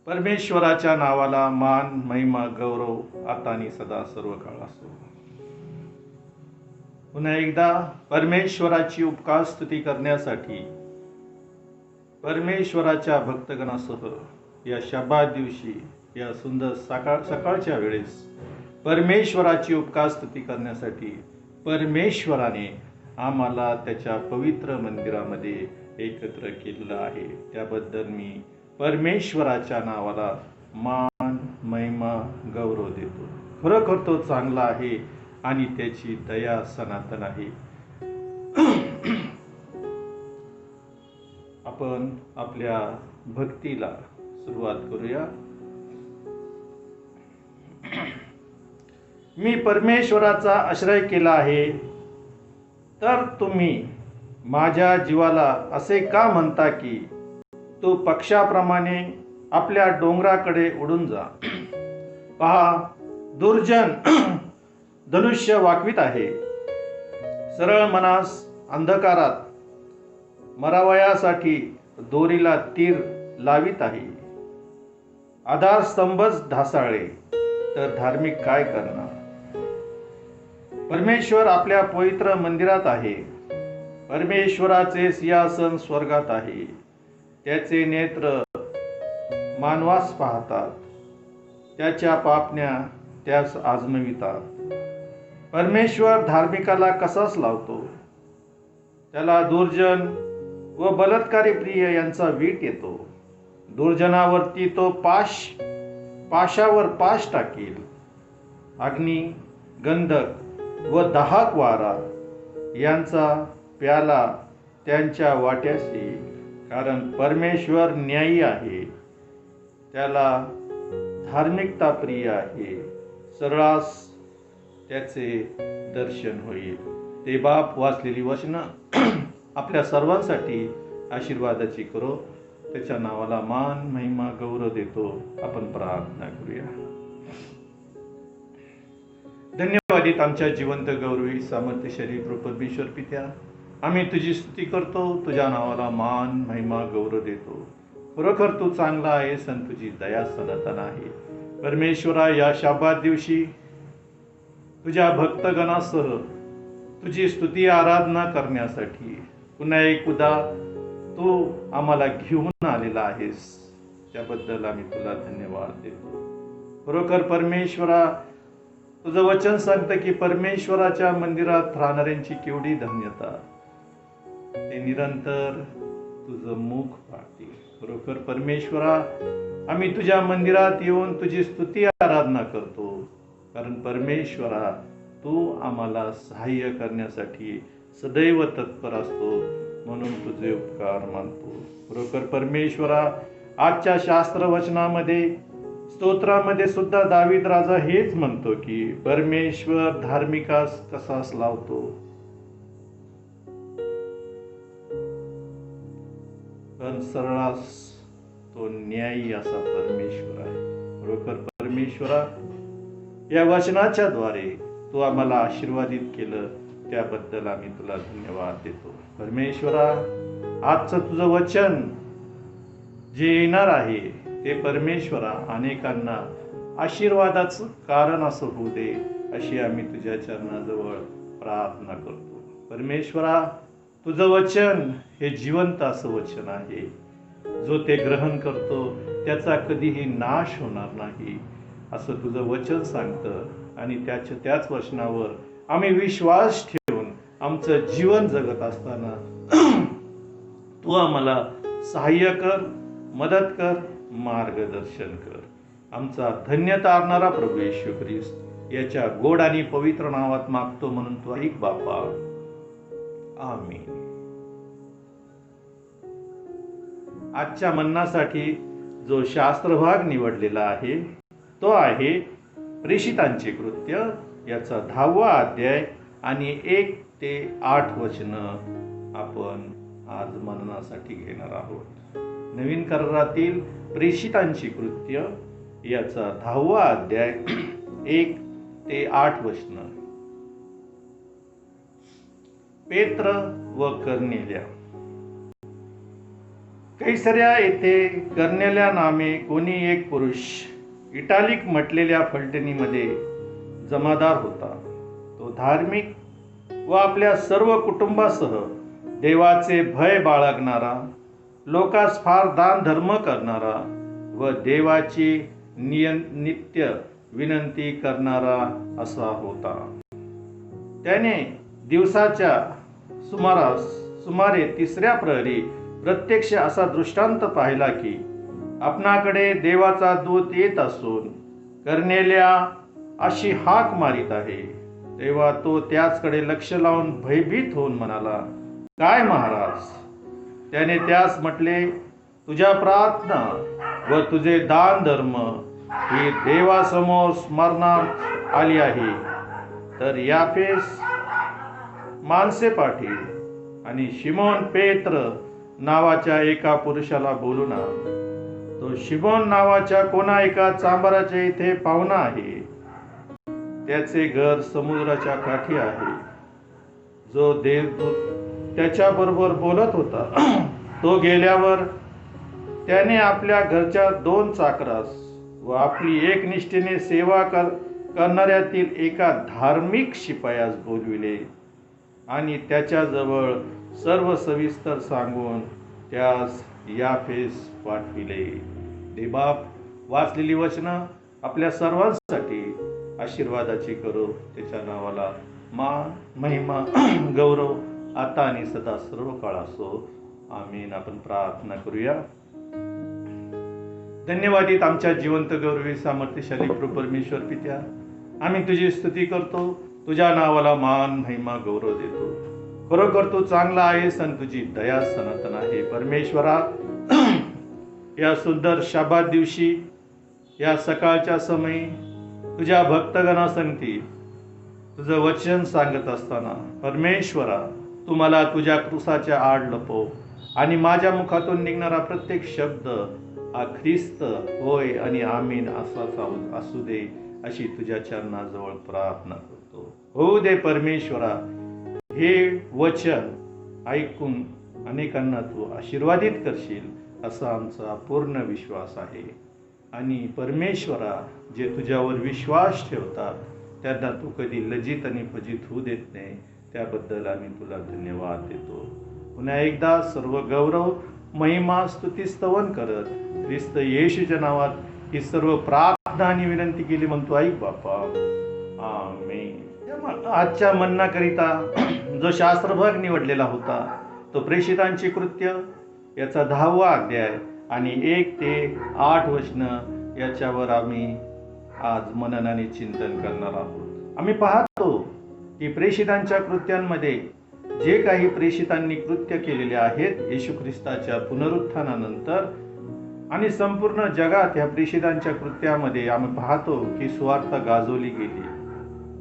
परमेश्वराच्या नावाला मान महिमा गौरव आता आणि सदा सर्व काळ असो. पुन्हा एकदा परमेश्वराची उपकार स्तुती करण्यासाठी परमेश्वराच्या भक्तगणासह या शब्बात दिवशी या सुंदर सकाळच्या वेळेस परमेश्वराची उपकार स्तुती करण्यासाठी परमेश्वराने आम्हाला त्याच्या पवित्र मंदिरामध्ये एकत्र केलेलं आहे. त्याबद्दल मी परमेश्वराच्या नावाला मान महिमा गौरव देतो. खरोखर तो चांगला आहे आणि त्याची दया सनातन आहे. आपण आपल्या भक्तीला सुरुवात करूया. मी परमेश्वराचा आश्रय केला आहे, तर तुम्ही माझ्या जीवाला असे का म्हणता की तो पक्षाप्रमाणे आपल्या डोंगराकडे उडून जा. पहा, दुर्जन धनुष्य वाकवीत आहे, सरळ मनास अंधकारात मरावयासाठी दोरीला तीर लावित आहे. आधारस्तंभच ढासाळले तर धार्मिक काय करणार. परमेश्वर आपल्या पवित्र मंदिरात आहे. परमेश्वराचे सिंहासन स्वर्गात आहे. त्याचे नेत्र मानवास पाहतात, त्याच्या पापण्या त्यास आजमावितात. परमेश्वर धार्मिकाला कसाच लावतो. त्याला दुर्जन व बलात्कारी प्रिय यांचा वीट येतो. दुर्जनावरती तो पाशावर पाश टाकील. अग्नी, गंधक व दाहक वारा यांचा प्याला त्यांच्या वाट्यास येईल. कारण परमेश्वर न्यायी आहे. त्याला धार्मिकता प्रिय आहे. सरळास त्याचे दर्शन होईल. ते बाप वाचलेली वचनं आपल्या सर्वांसाठी आशीर्वादाची करो. त्याच्या नावाला मान महिमा गौरव देतो. आपण प्रार्थना करूया. धन्यवादित आमच्या जिवंत गौरवी सामर्थ्यशाली परमेश्वर पित्या, आम्ही तुझी स्तुती करतो. तुझ्या नावाला मान महिमा गौरव देतो. खरोखर तू चांगला आहेस आणि तुझी दया सनातन आहे. परमेश्वरा, या शब्बात दिवशी तुझ्या भक्तगणासह तुझी स्तुती आराधना करण्यासाठी पुन्हा एकदा तू आम्हाला घेऊन आलेला आहेस. त्याबद्दल आम्ही तुला धन्यवाद देतो. खरोखर परमेश्वरा, तुझं वचन सांगतं की परमेश्वराच्या मंदिरात राहणाऱ्यांची केवढी धन्यता. ते निरंतर तुझं मुख पाहतील. खरोखर परमेश्वरा, आम्ही तुझ्या मंदिरात येऊन तुझी स्तुती आराधना करतो. कारण परमेश्वरा, तू आम्हाला सहाय्य करण्यासाठी सदैव तत्पर असतो, म्हणून तुझे उपकार मानतो. खरोखर परमेश्वरा, आजच्या शास्त्र वचनामध्ये स्तोत्रामध्ये सुद्धा दावीद राजा हेच म्हणतो की परमेश्वर धार्मिकास कसास लावतो, पण सरळास तो न्यायी असा परमेश्वर आहे. खरोखर परमेश्वरा, या वचनाच्या द्वारे तू आम्हाला आशीर्वादित केलं, त्याबद्दल आम्ही तुला धन्यवाद देतो. परमेश्वरा, आजचं तुझं वचन जे येणार आहे ते परमेश्वरा अनेकांना आशीर्वादाचं कारण असं होऊ दे, अशी आम्ही तुझ्या चरणाजवळ प्रार्थना करतो. परमेश्वरा, तुझं वचन हे जिवंत असं वचन आहे. जो ते ग्रहण करतो त्याचा कधीही नाश होणार नाही, असं तुझं वचन सांगतं. आणि त्याच वचनावर आम्ही विश्वास ठेवून आमचं जीवन जगत असताना तू आम्हाला सहाय्य कर, मदत कर, मार्गदर्शन कर. आमचा धन्य तारणारा प्रभू येशू ख्रिस्त याच्या गोड आणि पवित्र नावात मागतो, म्हणून तू ऐक बापा. आमीन. आजच्या मन्नासाठी जो शास्त्रभाग निवडलेला आहे तो आहे प्रेषितांचे कृत्य याचा 10वा अध्याय आणि 1 ते 8 वचनं आपण आज मननासाठी घेणार आहोत. नवीन करारातील प्रेषितांची कृत्य याचा 10वा अध्याय 1 ते 8 वचनं. पेत्र व कर्नेल्या. कैसऱ्या येथे कर्नेल्या नामे कोणी एक पुरुष इटालिक म्हटलेल्या फलटणीमध्ये जमादार होता. तो धार्मिक व आपल्या सर्व कुटुंबासह देवाचे भय बाळगणारा, लोकास फार दान धर्म करणारा व देवाची नित्य विनंती करणारा असा होता. त्याने दिवसाच्या सुमारे 3ऱ्या प्रहरी प्रत्यक्ष असा दृष्टांत पाहिला की आपणाकडे देवाचा दूत येत असून कर्नेल्या अशी हाक मारित आहे. तेव्हा तो त्याचकडे लक्ष लावून भयभीत होऊन म्हणाला, काय महाराज? त्याने त्यास म्हटले, तुझ्या प्रार्थना व तुझे दान धर्म ही देवासमोर स्मरणात आली आहे. तर याफेस माणसे पाठील आणि शिमोन पेत्र नावाच्या एका पुरुषाला बोलून आण. तो शिमोन नावाच्या कोणा एका चांभाराच्या इथे पाहुणा आहे. त्याचे घर समुद्राच्या काठी आहे. जो देवदूत त्याच्या बरोबर बोलत होता तो गेल्यावर त्याने आपल्या घरच्या 2 चाकरास व आपली एकनिष्ठेने सेवा करणाऱ्यातील एका धार्मिक शिपायास बोलविले आणि त्याच्याजवळ सर्व सविस्तर सांगून त्यास याफेस पाठविले. देवबाप वाचलेली वचनं आपल्या सर्वांसाठी आशीर्वादाची करो. त्याच्या नावाला मान, महिमा, गौरव आता आणि सदा सर्व काळ असो. आमीन. आपण प्रार्थना करूया. धन्यवादित आमच्या जिवंत गौरवी सामर्थ्यशाली प्रभू परमेश्वर पित्या, आम्ही तुझी स्तुती करतो. तुझ्या नावाला मान, महिमा, गौरव देतो. खरोखर तू चांगला आहेस आणि तुझी दया सनातन आहे. परमेश्वरा, या सुंदर शब्बात दिवशी, या सकाळच्या समयी तुझ्या भक्तगणासंगती तुझं वचन सांगत असताना परमेश्वरा, तू मला तुझ्या क्रूसाच्या आड लपव आणि माझ्या मुखातून निघणारा प्रत्येक शब्द हा ख्रिस्त होय आणि आमीन असाच असू दे, अशी तुझ्या चरणाजवळ प्रार्थना करतो. होऊ दे परमेश्वरा. हे वचन ऐकून अनेकांना तू आशीर्वादित करशील असा आमचा पूर्ण विश्वास आहे. आणि परमेश्वरा, जे तुझ्यावर विश्वास ठेवतात त्यांना तू कधी लज्जित आणि फजित होऊ देत नाही. त्याबद्दल आम्ही तुला धन्यवाद देतो. पुन्हा एकदा सर्व गौरव, महिमा, स्तुती, स्तवन करत ख्रिस्त येशूच्या नावात ही सर्व प्रार्थना आणि विनंती केली म्हणतो. ऐक बापा. आमेन. आजच्या म्हणण्याकरिता जो शास्त्रभाग निवडलेला होता तो प्रेषितांची कृत्य याचा 10वा अध्याय आणि 1 ते 8 वचनं याच्यावर आम्ही आज मनन आणि चिंतन करणार आहोत. आम्ही पाहतो की प्रेषितांच्या कृत्यांमध्ये जे काही प्रेषितांनी कृत्य केलेले आहेत येशू ख्रिस्ताच्या पुनरुत्थानानंतर आणि संपूर्ण जगात ह्या प्रेषितांच्या कृत्यामध्ये आम्ही पाहतो की सुवार्ता गाजवली गेली.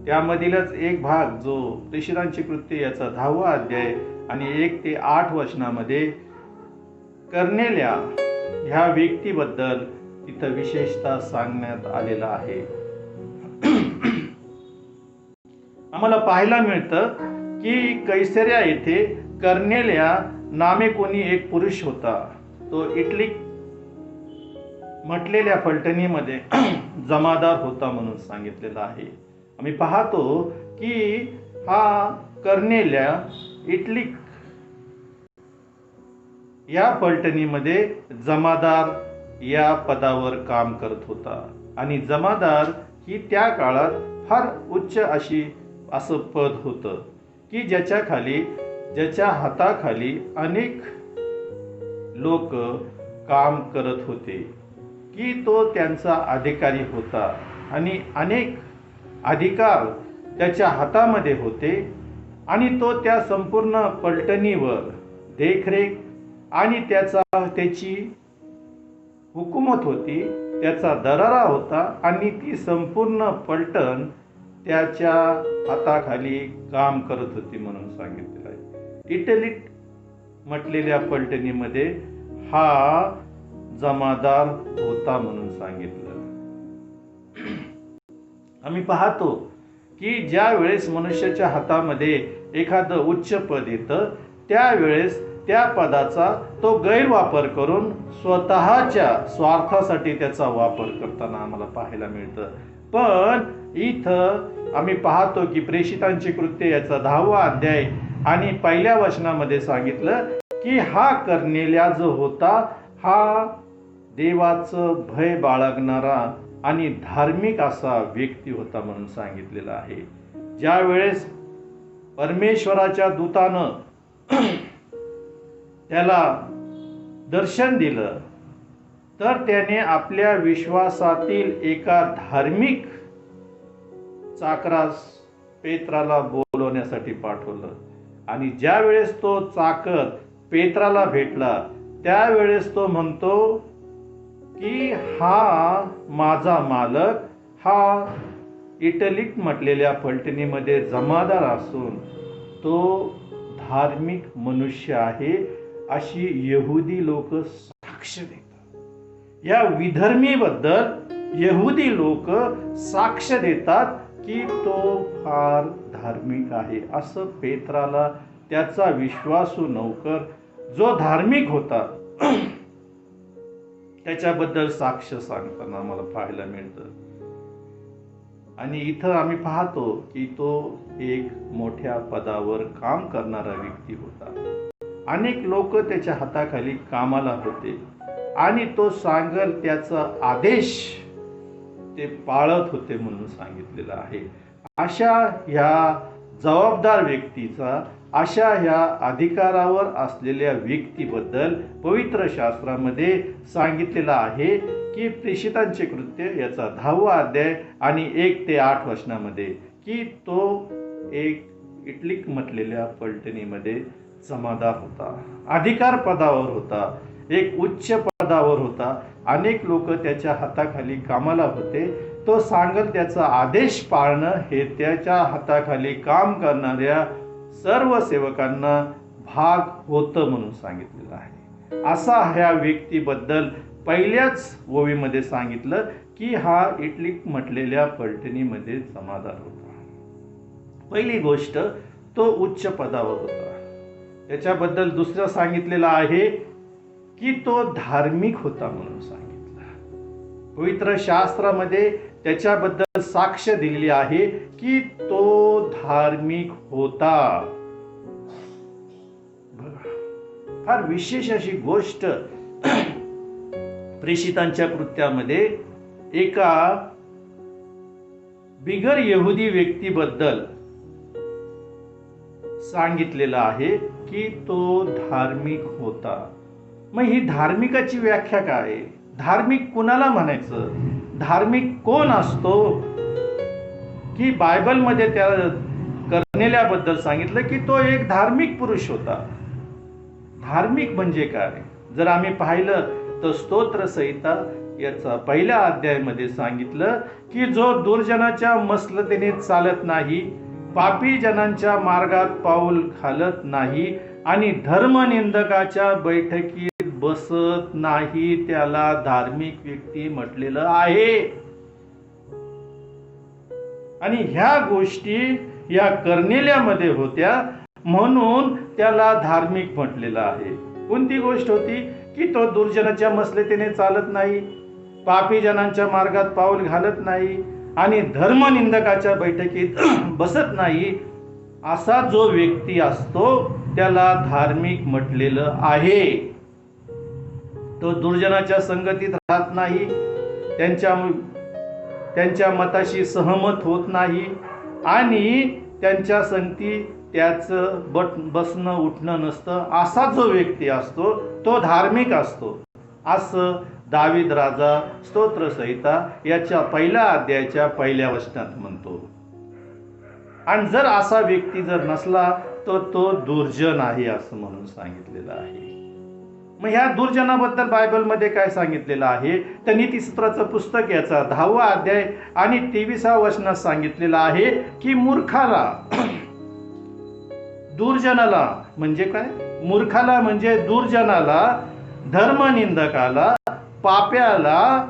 त्यामधीलच एक भाग जो प्रेषितांची कृत्य याचा 10वा अध्याय आणि 1 ते 8 वचनामध्ये कर्नेल्या ह्या व्यक्तीबद्दल तिथं विशेषतः सांगण्यात आलेला आहे. आम्हाला पाहायला मिळतं की कैसऱ्या येथे कर्नेल्या नामे कोणी एक पुरुष होता. तो इटली म्हटलेल्या फलटणीमध्ये जमादार होता म्हणून सांगितलेला आहे. आम्ही पाहतो की हा कर्नेल्या इटली या फलटणीमध्ये जमादार या पदावर काम करत होता. आणि जमादार ही त्या काळात फार उच्च असं पद होतं की ज्याच्या हाताखाली अनेक लोक काम करत होते, की तो त्यांचा अधिकारी होता आणि अनेक अधिकार त्याच्या हातामध्ये होते. आणि तो त्या संपूर्ण पलटणीवर देखरेख आणि त्याची हुकूमत होती, त्याचा दरारा होता आणि ती संपूर्ण पलटण त्याच्या हाताखाली काम करत होती म्हणून सांगितलेलं आहे. इटलीत म्हटलेल्या पलटणीमध्ये हा जमादार होता म्हणून सांगितलं. आम्ही पाहतो की ज्या वेळेस मनुष्याच्या हातामध्ये एखादं उच्च पद येतं त्यावेळेस त्या पदाचा तो गैरवापर करून स्वतःच्या स्वार्थासाठी त्याचा वापर करताना आम्हाला पाहायला मिळतं. पण इथं आम्ही पाहतो की प्रेषितांची कृत्य याचा 10वा अध्याय आणि पहिल्या वचनामध्ये सांगितलं की हा कर्नेल्या जो होता हा देवाचं भय बाळगणारा आणि धार्मिक असा व्यक्ती होता म्हणून सांगितलेलं आहे. ज्या वेळेस परमेश्वराच्या दूतानं त्याला दर्शन दिलं तर त्याने आपल्या विश्वासातील एका धार्मिक चाकरास पेत्राला बोलवण्यासाठी पाठवलं आणि ज्या वेळेस तो चाकर पेत्राला भेटला त्यावेळेस तो म्हणतो की हा माझा मालक हा इटलीत म्हटलेल्या पलटणीमध्ये जमादार असून तो धार्मिक मनुष्य आहे अशी यहुदी लोक साक्ष देतात. या विधर्मीबद्दल यहुदी लोक साक्ष देतात की तो फार धार्मिक आहे. असं पेत्राला त्याचा विश्वासू नौकर जो धार्मिक होता त्याच्याबद्दल साक्ष सांगताना आम्हाला पाहायला मिळतं. आणि इथं आम्ही पाहतो की तो एक मोठ्या पदावर काम करणारा व्यक्ती होता. अनेक लोक त्याच्या हाताखाली कामाला होते आणि तो सांगल त्याचा आदेश ते पाळत होते म्हणून सांगितलेलं आहे. अशा ह्या जबाबदार व्यक्तीचा, अशा ह्या अधिकारावर असलेल्या व्यक्तीबद्दल पवित्र शास्त्रामध्ये सांगितलेलं आहे की प्रेषितांचे कृत्य याचा 10वा अध्याय आणि 1 ते 8 वचनामध्ये की तो एक इटलीत म्हटलेल्या पलटणीमध्ये जमादार होता, अधिकार पदावर होता, एक उच्च पदावर होता. अनेक लोक त्याच्या हाताखाली कामाला होते. तो सांगल त्याचा आदेश पाळणं हे त्याच्या हाताखाली काम करणाऱ्या सर्व सेवकांना भाग होतं म्हणून सांगितलेलं आहे. असा ह्या व्यक्तीबद्दल पहिल्याच ओवीमध्ये सांगितलं की हा इटलीत म्हटलेल्या पलटणीमध्ये जमादार होता. पहिली गोष्ट तो उच्च पदावर होता. त्याच्याबद्दल दुसरं सांगितलेलं आहे की तो धार्मिक होता म्हणून सांगितलं. पवित्र शास्त्रामध्ये त्याच्याबद्दल साक्ष दिलेली आहे की तो धार्मिक होता. फार विशेष अशी गोष्ट प्रेषितांच्या कृत्यामध्ये एका बिगर यहुदी व्यक्तीबद्दल सांगितलेलं आहे की तो धार्मिक होता. मग ही धार्मिकाची व्याख्या काय? धार्मिक कुणाला म्हणायचं? धार्मिक कोण असतो? की बायबलमध्ये त्या कर्नेल्याबद्दल सांगितलं की तो एक धार्मिक पुरुष होता. धार्मिक म्हणजे काय? जर आम्ही पाहिलं तर स्तोत्र संहिता याचा पहिल्या अध्यायामध्ये सांगितलं की जो दुर्जनाच्या मसलतीने चालत नाही, पापी जनांच्या मार्गात पाऊल घालत नाही आणि धर्मनिंदकाच्या बैठकीत बसत नाही त्याला धार्मिक व्यक्ती म्हटलेलं आहे. आणि ह्या गोष्टी या कर्नेल्यामध्ये होत्या म्हणून त्याला धार्मिक म्हटलेलं आहे. कोणती गोष्ट होती? की तो दुर्जनाच्या मसलतीने चालत नाही, पापी जनांच्या मार्गात पाऊल घालत नाही आणि धर्मनिंदकाच्या बैठकीत बसत नाही. असा जो व्यक्ती असतो त्याला धार्मिक म्हटलेलं आहे. तो दुर्जनाच्या संगतीत राहत नाही, त्यांच्या मताशी सहमत होत नाही आणि त्यांच्या संगती त्याचं बसणं उठणं नसतं. असा जो व्यक्ती असतो तो धार्मिक असतो असं दावीद राजा स्तोत्र संहिता याच्या पहिल्या अध्यायाच्या पहिल्या वचनात म्हणतो. आणि जर असा व्यक्ती जर नसला तर तो दुर्जन आहे असं म्हणून सांगितलेलं आहे. मग ह्या दुर्जनाबद्दल बायबलमध्ये काय सांगितलेलं आहे? तर नीतिसूत्राचं पुस्तक याचा 10वा अध्याय आणि 23व्या वचनात सांगितलेलं आहे की मूर्खाला, दुर्जनाला म्हणजे काय? मूर्खाला म्हणजे दुर्जनाला, धर्मनिंदकाला, पाप्याला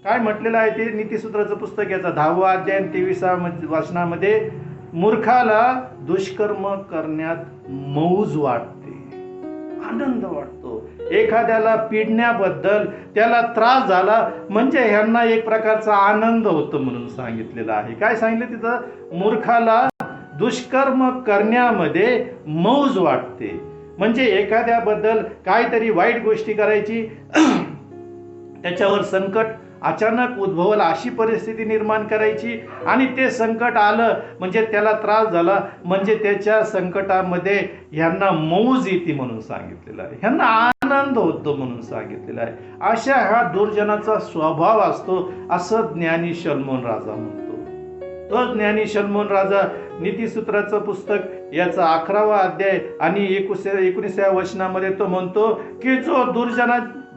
काय म्हटलेलं आहे ते नीतिसूत्राचं पुस्तक याचा 10वा अध्याय आणि 23व्या वचनामध्ये मूर्खाला दुष्कर्म करण्यात मौज वाटते. आनंद वाटतो. एखाद्याला पिडण्याबद्दल त्याला त्रास झाला म्हणजे ह्यांना एक प्रकारचा आनंद होतो म्हणून सांगितलेलं आहे. काय सांगितलं तिथं? मूर्खाला दुष्कर्म करण्यामध्ये मौज वाटते. म्हणजे एखाद्याबद्दल काहीतरी वाईट गोष्टी करायची, त्याच्यावर संकट अचानक उद्भवलं अशी परिस्थिती निर्माण करायची आणि ते संकट आलं म्हणजे त्याला त्रास झाला म्हणजे त्याच्या संकटामध्ये ह्यांना मौज येते म्हणून सांगितलेलं आहे. ह्यांना आनंद होतो म्हणून सांगितलेलं आहे. अशा हा दुर्जनाचा स्वभाव असतो असं ज्ञानी शलोमोन राजा म्हणतो. तो ज्ञानी शलोमोन राजा नीतिसूत्राचं पुस्तक याचा 11वा अध्याय आणि 19व्या वचनामध्ये तो म्हणतो की जो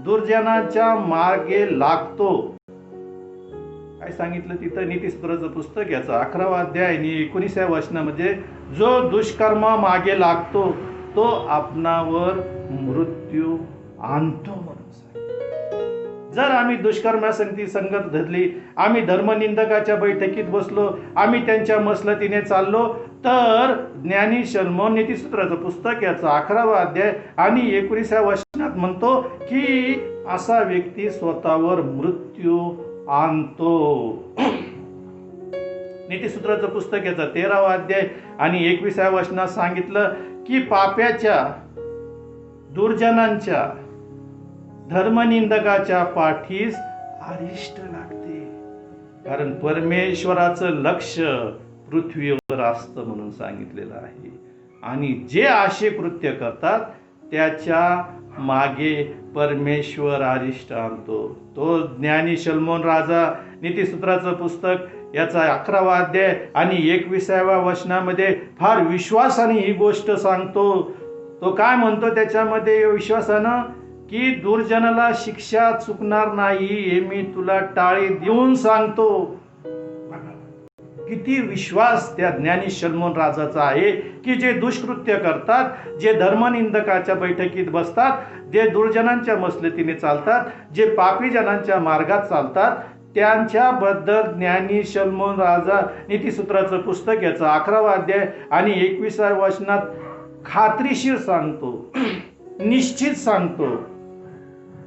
दुर्जनाच्या मार्गे लागतो. काय सांगितलं तिथं? नीतिसूत्राचं पुस्तक याचा 11वा अध्याय आणि 19व्या वचनामध्ये जो दुष्कर्म मागे लागतो तो आपणावर मृत्यू आणतो म्हणून. जर आम्ही दुष्कर्मासंगती संगत धरली, आम्ही धर्मनिंदकाच्या बैठकीत बसलो, आम्ही त्यांच्या मसलतीने चाललो, तर ज्ञानी शलोमोन नीतिसूत्राचं पुस्तक याचा 11वा अध्याय आणि 19व्या वचनात म्हणतो की असा व्यक्ती स्वतःवर मृत्यू आणतो. नीतिसूत्राचं पुस्तक याचा 13वा अध्याय आणि 21व्या वचनात सांगितलं की पाप्याच्या, दुर्जनांच्या, धर्मनिंदकाच्या पाठीस अरिष्ट लागते. कारण परमेश्वराचं लक्ष पृथ्वीवर असतं म्हणून सांगितलेलं आहे. आणि जे असे कृत्य करतात त्याच्या मागे परमेश्वर अरिष्ट आणतो. तो ज्ञानी शलोमोन राजा नीतिसूत्राचं पुस्तक याचा 11वा अध्याय आणि 21व्या वचनामध्ये फार विश्वासाने ही गोष्ट सांगतो. तो काय म्हणतो त्याच्यामध्ये विश्वासानं की दुर्जनाला शिक्षा चुकणार नाही हे मी तुला टाळी देऊन सांगतो. किती विश्वास त्या ज्ञानी शलोमोन राजाचा आहे की जे दुष्कृत्य करतात, जे धर्मनिंदकाच्या बैठकीत बसतात, जे दुर्जनांच्या मसलतीने चालतात, जे पापी जनांच्या मार्गात चालतात, त्यांच्याबद्दल ज्ञानी शलोमोन राजा नीतिसूत्राचं पुस्तक याचा 11वा अध्याय आणि 21व्या वचनात खात्रीशीर सांगतो, निश्चित सांगतो,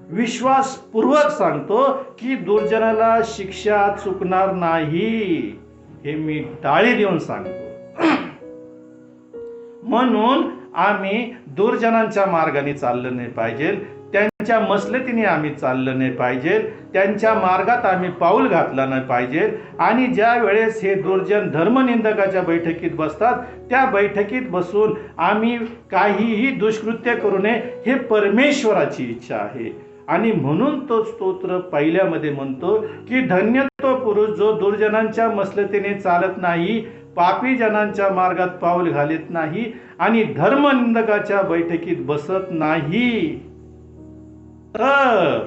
विश्वासपूर्वक सांगतो की दुर्जनाला शिक्षा चुकणार नाही हे मी टाळी देऊन सांगतो. म्हणून आम्ही दुर्जनांच्या मार्गाने चाललं नाही पाहिजे, त्यांच्या मसलतीने आम्ही चाललं नाही पाहिजे, त्यांच्या मार्गात आम्ही पाऊल घातलं नाही पाहिजे. आणि ज्या वेळेस हे दुर्जन धर्मनिंदकाच्या बैठकीत बसतात त्या बैठकीत बसून आम्ही काहीही दुष्कृत्य करू नये हे परमेश्वराची इच्छा आहे. आणि म्हणून तो स्तोत्र पहिल्यामध्ये म्हणतो की धन्य तो पुरुष जो दुर्जनांच्या मसलतीने चालत नाही, पापी जनांच्या मार्गात पाऊल घालत नाही आणि धर्मनिंदकाच्या बैठकीत बसत नाही. तर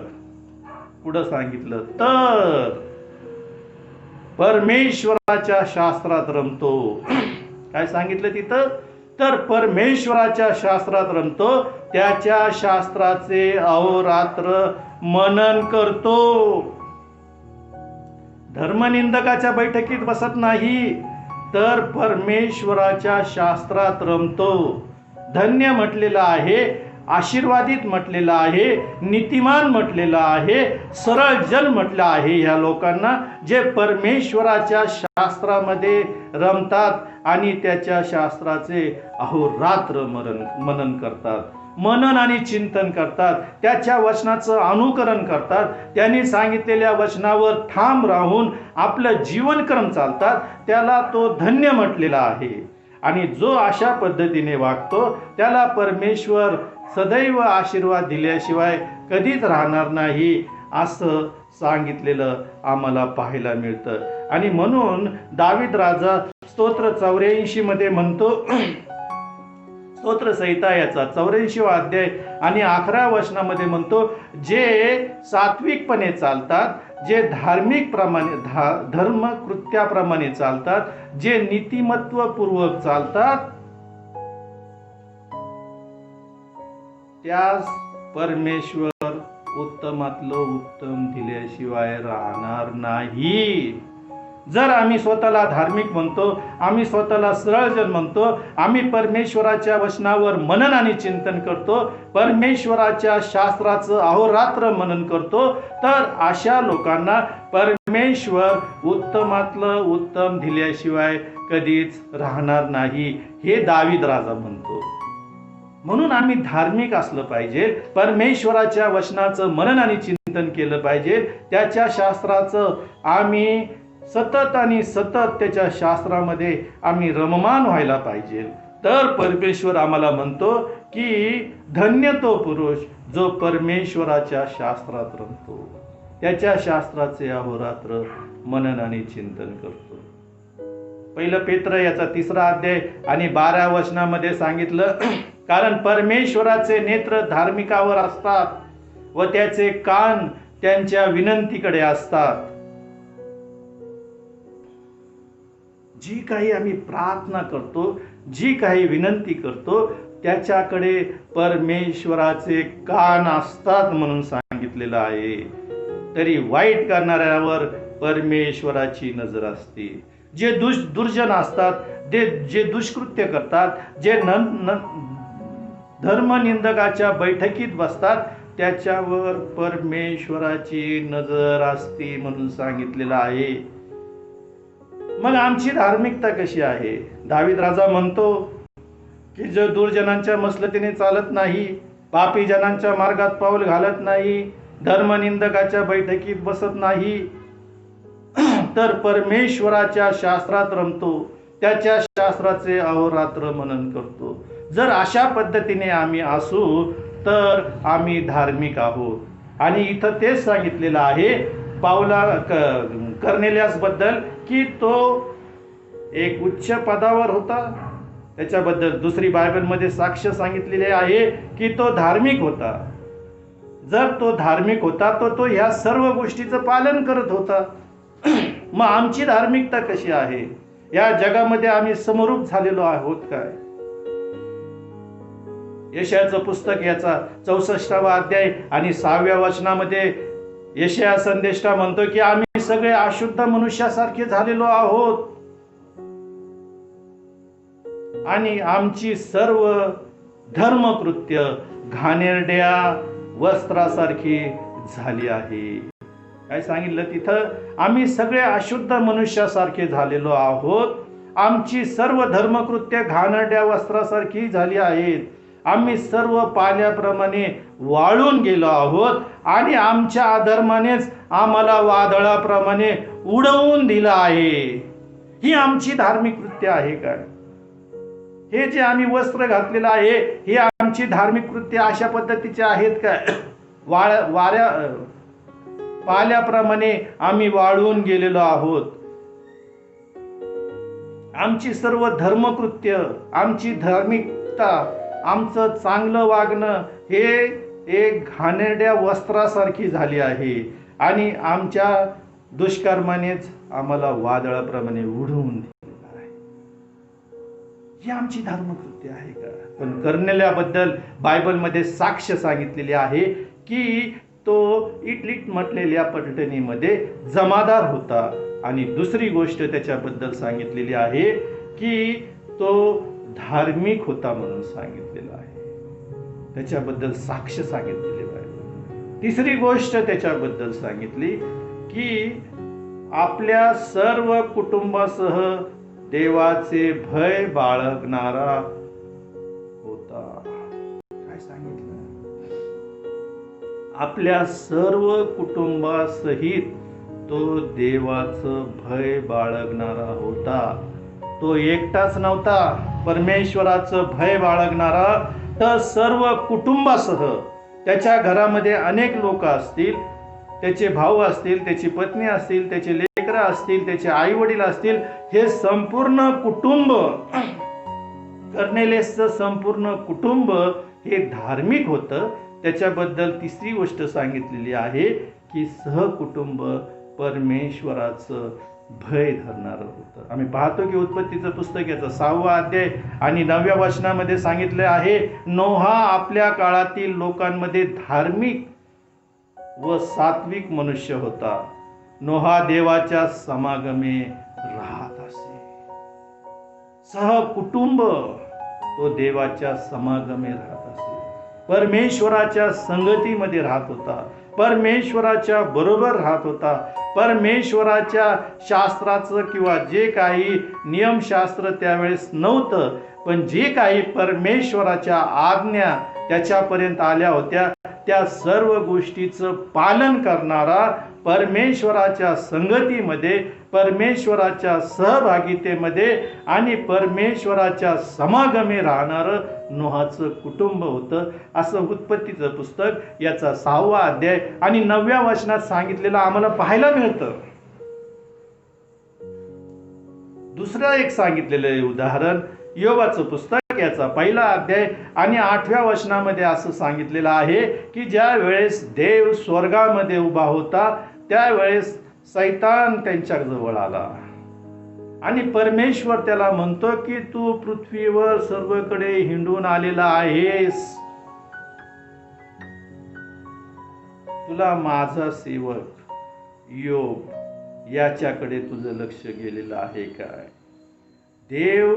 पुढं सांगितलं तर परमेश्वराच्या शास्त्रात रमतो. काय सांगितलं तिथं? तर परमेश्वराच्या शास्त्रात रमतो, त्याच्या शास्त्राचे अहोरात्र मनन करतो. धर्मनिंदकाच्या बैठकीत बसत नाही तर परमेश्वराच्या शास्त्रात रमतो. धन्य म्हटलेलं आहे, आशीर्वादित म्हटलेलं आहे, नीतिमान म्हटलेलं आहे, सरळ जन म्हटलं आहे ह्या लोकांना जे परमेश्वराच्या शास्त्रामध्ये रमतात आणि त्याच्या शास्त्राचे अहोरात्र मनन करतात, मनन आणि चिंतन करतात, त्याच्या वचनाचं अनुकरण करतात, त्यांनी सांगितलेल्या वचनावर ठाम राहून आपलं जीवनक्रम चालतात, त्याला तो धन्य म्हटलेला आहे. आणि जो अशा पद्धतीने वागतो त्याला परमेश्वर सदैव आशीर्वाद दिल्याशिवाय कधीच राहणार नाही असं सांगितलेलं आम्हाला पाहायला मिळतं. आणि म्हणून दावीद राजा स्तोत्र 84 मध्ये म्हणतो, स्तोत्र संहिता याचा 84वा अध्याय आणि 11व्या वचनामध्ये म्हणतो, जे सात्विकपणे चालतात, जे धार्मिक प्रमाणे धर्मकृत्याप्रमाणे चालतात, जे नीतिमत्वपूर्वक चालतात, त्यास परमेश्वर उत्तमातलं उत्तम दिल्याशिवाय राहणार नाही. जर आम्ही स्वतःला धार्मिक म्हणतो, आम्ही स्वतःला सरळजन म्हणतो, आम्ही परमेश्वराच्या वचनावर मनन आणि चिंतन करतो, परमेश्वराच्या शास्त्राचं अहोरात्र मनन करतो, तर अशा लोकांना परमेश्वर उत्तमातलं उत्तम दिल्याशिवाय कधीच राहणार नाही, हे दावीद राजा म्हणतो. म्हणून आम्ही धार्मिक असलं पाहिजे, परमेश्वराच्या वचनाचं मनन आणि चिंतन केलं पाहिजे, त्याच्या शास्त्राचं आम्ही सतत आणि सतत त्याच्या शास्त्रामध्ये आम्ही रममान व्हायला पाहिजे. तर परमेश्वर आम्हाला म्हणतो की धन्य तो पुरुष जो परमेश्वराच्या शास्त्रात रमतो, त्याच्या शास्त्राचे अहोरात्र मनन आणि चिंतन करतो. पहिलं पेत्र याचा 3 अध्याय आणि 12 वचनामध्ये सांगितलं, कारण परमेश्वराचे नेत्र धार्मिकावर असतात व त्याचे कान त्यांच्या विनंतीकडे असतात. जी काही आम्ही प्रार्थना करतो, जी काही विनंती करतो, त्याच्याकडे परमेश्वराचे कान असतात म्हणून सांगितलेलं आहे. तरी वाईट करणाऱ्यावर परमेश्वराची नजर असते. जे दुर्जन असतात, जे दुष्कृत्य करतात, जे धर्मनिंदकाच्या बैठकीत बसतात, त्याच्यावर परमेश्वराची नजर असते म्हणून सांगितलेलं आहे. मग आमची धार्मिकता कशी आहे? दावीद राजा म्हणतो की जो दुर्जनांच्या मसलतीने चालत नाही, पापी जनांच्या मार्गात पाऊल घालत नाही, धर्मनिंदकाच्या बैठकीत बसत नाही, तर परमेश्वराच्या शास्त्रात रमतो, त्याच्या शास्त्राचे अहोरात्र मनन करतो. जर अशा पद्धतीने आम्ही असू तर आम्ही धार्मिक आहोत. आणि इथं तेच सांगितलेलं आहे कर्नेलियास बद्दल की तो एक उच्च पदावर होता. त्याच्याबद्दल दुसरी बायबलमध्ये साक्ष सांगितलेले आहे की तो धार्मिक होता. जर तो धार्मिक होता तर तो ह्या सर्व गोष्टीचं पालन करत होता. मग आमची धार्मिकता कशी आहे? या जगामध्ये आम्ही समरूप झालेलो आहोत काय? यशायाचं पुस्तक याचा 64वा अध्याय आणि 6व्या वचनामध्ये यशाया संदेष्टा म्हणतो की आम्ही सगळे अशुद्ध मनुष्यासारखे झालेलो आहोत आणि आमची सर्व धर्मकृत्य घाणेरड्या वस्त्रासारखी झाली आहे. काय सांगितलं तिथं? आम्ही सगळे अशुद्ध मनुष्यासारखे झालेलो आहोत, आमची सर्व धर्मकृत्य घाणेरड्या वस्त्रासारखी झाली आहेत, आम्ही सर्व पाल्याप्रमाणे वाळून गेलो आहोत आणि आमच्या अधर्मानेच आम्हाला वादळाप्रमाणे उडवून दिलं आहे. ही आमची धार्मिक कृत्य आहे का? हे जे आम्ही वस्त्र घातलेलं आहे हे आमची धार्मिक कृत्य अशा पद्धतीचे आहेत का? पाल्याप्रमाणे आम्ही वाळून गेलेलो आहोत. आमची सर्व धर्मकृत्य, आमची धार्मिकता, आमचं चांगलं वागणं हे एक घाणेरड्या वस्त्रासारखी झाली आहे आणि आमच्या दुष्कर्मानेच आम्हाला वादळाप्रमाणे उडवून दिलेलं आहे. ही आमची धर्मकृत्य आहे का? पण कर्नेलियाबद्दल बायबलमध्ये साक्ष सांगितलेली आहे की तो इटलीत म्हटलेल्या पलटणीमध्ये जमादार होता. आणि दुसरी गोष्ट त्याच्याबद्दल सांगितलेली आहे की तो धार्मिक होता म्हणून सांगितलेलं आहे. त्याच्याबद्दल साक्ष सांगितलेली आहे. तिसरी गोष्ट त्याच्याबद्दल सांगितली की आपल्या सर्व कुटुंबासह देवाचे भय बाळगणारा होता. काय सांगितलं? आपल्या सर्व कुटुंबासहित तो देवाचं भय बाळगणारा होता. तो एकटाच नव्हता परमेश्वराचं भय बाळगणारा, तर सर्व कुटुंबासह. त्याच्या घरामध्ये अनेक लोक असतील, त्याचे भाऊ असतील, त्याची पत्नी असतील, त्याचे लेकरं असतील, त्याचे आई वडील असतील, हे संपूर्ण कुटुंब, कर्नेलियसचं संपूर्ण कुटुंब हे धार्मिक होतं. त्याच्याबद्दल तिसरी गोष्ट सांगितलेली आहे की सहकुटुंब परमेश्वराचं भय धरणारं होतं. आम्ही पाहतो की उत्पत्तीचं पुस्तक याचं 6वा अध्याय आणि 9व्या वचनामध्ये सांगितले आहे, नोहा आपल्या काळातील लोकांमध्ये धार्मिक व सात्विक मनुष्य होता. नोहा देवाच्या समागमे राहत असे. सहकुटुंब तो देवाच्या समागमे राहत असे. परमेश्वराच्या संगतीमध्ये राहत होता. परमेश्वराच्या बरोबर राहत होता. परमेश्वराच्या शास्त्राचं किंवा जे काही नियमशास्त्र त्यावेळेस नव्हतं, पण जे काही परमेश्वराच्या आज्ञा त्याच्यापर्यंत आल्या होत्या त्या सर्व गोष्टीचं पालन करणारा, परमेश्वराच्या संगतीमध्ये, परमेश्वराच्या सहभागितेमध्ये आणि परमेश्वराच्या समागमे राहणारं नोहाचं कुटुंब होतं. असं उत्पत्तीचं पुस्तक याचा 6वा अध्याय आणि 9व्या वचनात सांगितलेलं आम्हाला पाहायला मिळतं. दुसरं एक सांगितलेलं उदाहरण योबाचं पुस्तक याचा 1ला अध्याय आणि 8व्या वचनामध्ये असं सांगितलेलं आहे की ज्या वेळेस देव स्वर्गामध्ये उभा होता त्यावेळेस सैतान त्यांच्या जवळ आला आणि परमेश्वर त्याला म्हणतो की तू पृथ्वीवर सर्वकडे हिंडून आलेला आहेस, तुला माझा सेवक योब याच्याकडे तुझं लक्ष गेलेलं आहे काय? देव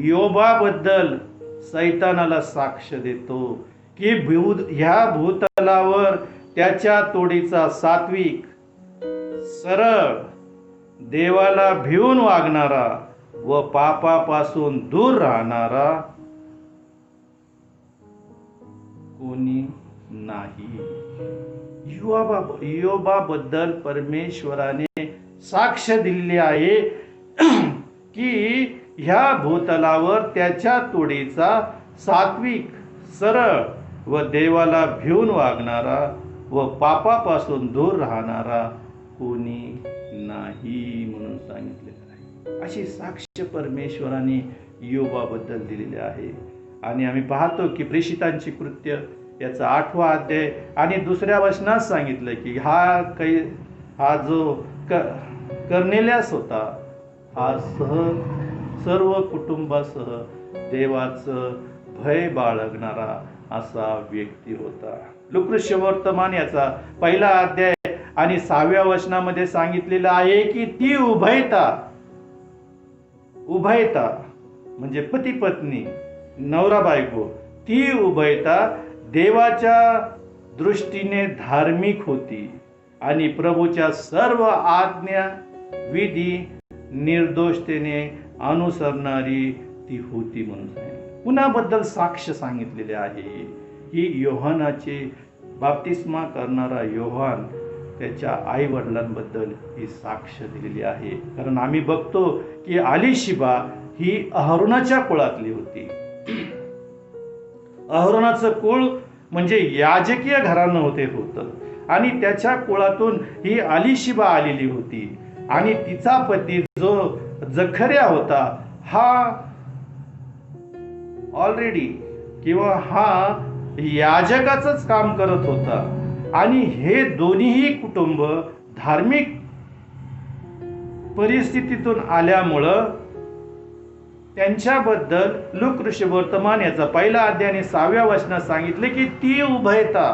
योबाबद्दल सैतानाला साक्ष देतो की ह्या भूतलावर त्याच्या तोडीचा सात्विक, सरळ, देवाला भिवून वागणारा व पापापासून दूर राहणारा कोणी नाही. योबाबद्दल परमेश्वराने साक्ष दिली आहे की ह्या भूतलावर त्याच्या तोडीचा सात्विक, सरळ व देवाला भिवून वागणारा व पापापासून दूर राहणारा कोणी नाही म्हणून सांगितलेलं आहे. अशी साक्ष परमेश्वराने योबाबद्दल दिलेली आहे. आणि आम्ही पाहतो की प्रेषितांची कृत्य याचा 8वा अध्याय आणि 2ऱ्या वचनात सांगितलं की हा जो कर्नेलियास होता हा सर्व कुटुंबासह देवाचं भय बाळगणारा असा व्यक्ती होता. लूका वर्तमान याचा 1ला अध्याय आणि 6व्या वचनामध्ये सांगितलेलं आहे की ती उभयता म्हणजे पती पत्नी, नवरा बायको, ती उभयता देवाच्या दृष्टीने धार्मिक होती आणि प्रभूच्या सर्व आज्ञा विधी निर्दोषतेने अनुसरणारी ती होती म्हणून सांगितले. कुणाबद्दल साक्ष सांगितलेले आहे? ही योहानाचे बाप्तिस्मा करणारा योहान त्याच्या आई वडिलांबद्दल ही साक्ष दिलेली आहे. कारण आम्ही बघतो की अलीशिबा ही अहरोनाच्या कुळातली होती. अहरोनाचं कुळ म्हणजे याजकीय घराणं होतं आणि त्याच्या कुळातून ही अलीशिबा आलेली होती आणि तिचा पती जो जखर्या होता हा ऑलरेडी किंवा हा याजकाचंच काम करत होता आणि हे दोन्हीही कुटुंब धार्मिक परिस्थितीतून आल्यामुळं त्यांच्याबद्दल लूका वर्तमान याचा 1ला अध्याय आणि 6व्या वचनात सांगितले की ती उभयता,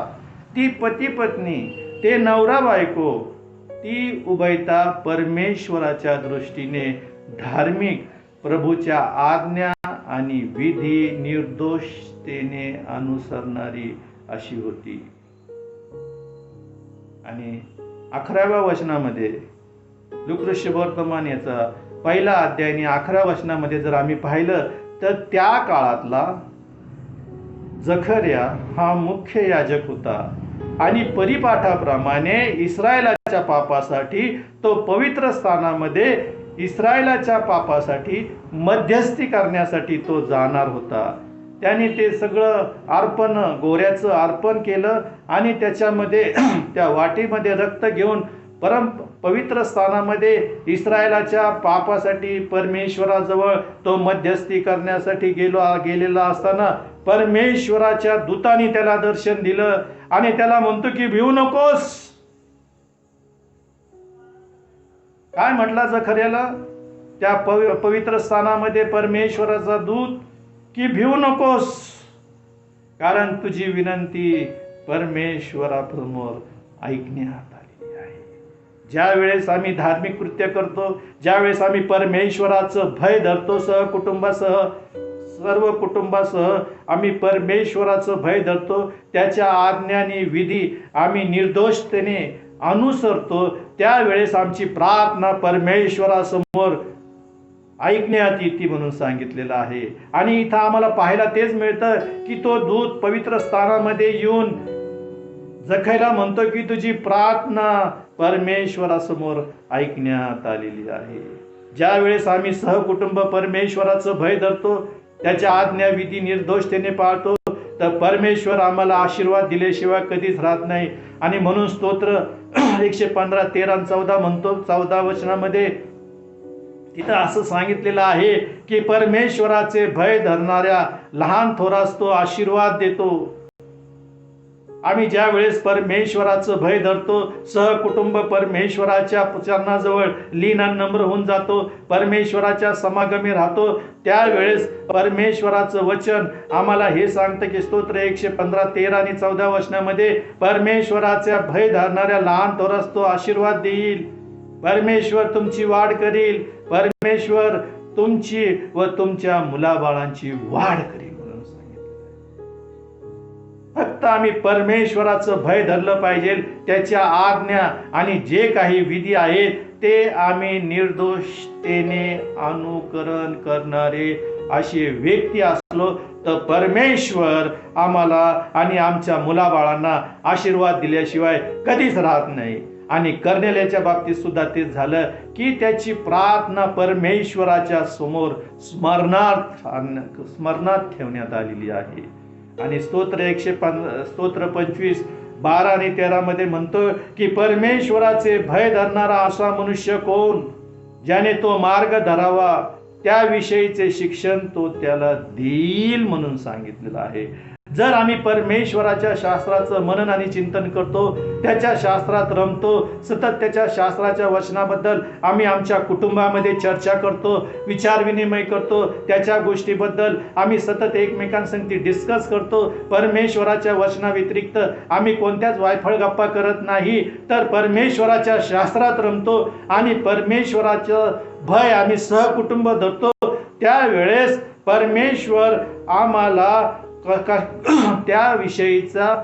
ती पती पत्नी, ते नवरा बायको, ती उभयता परमेश्वराच्या दृष्टीने धार्मिक, प्रभूच्या आज्ञा आणि विधी निर्दोषतेने अनुसरणारी अशी होती. आणि 11व्या वचनामध्ये लूका वर्तमान याचा 1ला अध्याय आणि 11व्या वचनामध्ये जर आम्ही पाहिलं तर त्या काळातला जखर्या हा मुख्य याजक होता आणि परिपाठाप्रमाणे इस्रायलाच्या पापासाठी तो पवित्र स्थानामध्ये इस्रायलाच्या पापासाठी मध्यस्थी करण्यासाठी तो जाणार होता. त्याने ते सगळं अर्पण, गोऱ्याचं अर्पण केलं आणि त्याच्यामध्ये त्या वाटीमध्ये रक्त घेऊन पवित्र स्थानामध्ये इस्रायलाच्या पापासाठी परमेश्वराजवळ तो मध्यस्थी करण्यासाठी गेलेला असताना परमेश्वराच्या दूताने त्याला दर्शन दिलं आणि त्याला म्हणतो की भिवू नकोस. काय म्हटला जखर्याला त्या पवित्र स्थानामध्ये परमेश्वराचा दूत की भिवू नकोस, कारण तुझी विनंती परमेश्वरासमोर ऐकण्यात आलेली आहे. ज्या वेळेस आम्ही धार्मिक कृत्य करतो, ज्या वेळेस आम्ही परमेश्वराचं भय धरतो, सर्व कुटुंबासह आम्ही परमेश्वराचं भय धरतो, त्याच्या आज्ञानी विधी आम्ही निर्दोषतेने अनुसरतो, त्यावेळेस आमची प्रार्थना परमेश्वरासमोर ऐकण्यात येते म्हणून सांगितलेलं आहे. आणि इथं आम्हाला पाहायला तेच मिळतं की तो दूत पवित्र स्थानामध्ये येऊन जखयला म्हणतो की तुझी प्रार्थना परमेश्वरासमोर ऐकण्यात आलेली आहे. ज्या वेळेस आम्ही सहकुटुंब परमेश्वराचं भय धरतो, त्याच्या आज्ञा विधी निर्दोषतेने पाळतो, तर परमेश्वर आम्हाला आशीर्वाद दिल्याशिवाय कधीच राहत नाही. आणि म्हणून स्तोत्र 115:13-14 म्हणतो, 14 वचनामध्ये तिथं असं सांगितलेलं आहे की परमेश्वराचे भय धरणाऱ्या लहान थोरास तो आशीर्वाद देतो. आम्ही ज्या वेळेस परमेश्वराचं भय धरतो, सहकुटुंब परमेश्वराच्या चरणाजवळ लीन आणि नम्र होऊन जातो, परमेश्वराच्या समागमी राहतो, त्यावेळेस परमेश्वराचं वचन आम्हाला हे सांगतं की स्तोत्र 115:13-14 वचनामध्ये परमेश्वराच्या भय धरणाऱ्या लहान थोरास तो आशीर्वाद देईल, परमेश्वर तुमची वाढ करील, परमेश्वर तुमची व तुमच्या मुलाबाळांची वाढ करील म्हणून सांगितलं. फक्त आम्ही परमेश्वराचं भय धरलं पाहिजे, त्याच्या आज्ञा आणि जे काही विधी आहेत ते आम्ही निर्दोषतेने अनुकरण करणारे असे व्यक्ती असलो तर परमेश्वर आम्हाला आणि आमच्या मुलाबाळांना आशीर्वाद दिल्याशिवाय कधीच राहत नाही. आणि कर्नेल्याच्या बाबतीत सुद्धा तेच झालं की त्याची प्रार्थना परमेश्वराच्या समोर स्मरणात ठेवण्यात आलेली आहे. आणि स्तोत्र 25:12 आणि 13 मध्ये म्हणतो की परमेश्वराचे भय धरणारा असा मनुष्य कोण, ज्याने तो मार्ग धरावा, त्याविषयीचे शिक्षण तो त्याला देईल म्हणून सांगितलेलं आहे. जर आम्ही परमेश्वराच्या शास्त्राचं मनन आणि चिंतन करतो, त्याच्या शास्त्रात रमतो, सतत त्याच्या शास्त्राच्या वचनाबद्दल आम्ही आमच्या कुटुंबामध्ये चर्चा करतो, विचार विनिमय करतो, त्याच्या गोष्टीबद्दल आम्ही सतत एकमेकांसंगती डिस्कस करतो, परमेश्वराच्या वचनाव्यतिरिक्त आम्ही कोणत्याच वायफळ गप्पा करत नाही, तर परमेश्वराच्या शास्त्रात रमतो आणि परमेश्वराचं भय आम्ही सहकुटुंब धरतो, त्यावेळेस परमेश्वर आम्हाला त्याविषयीचा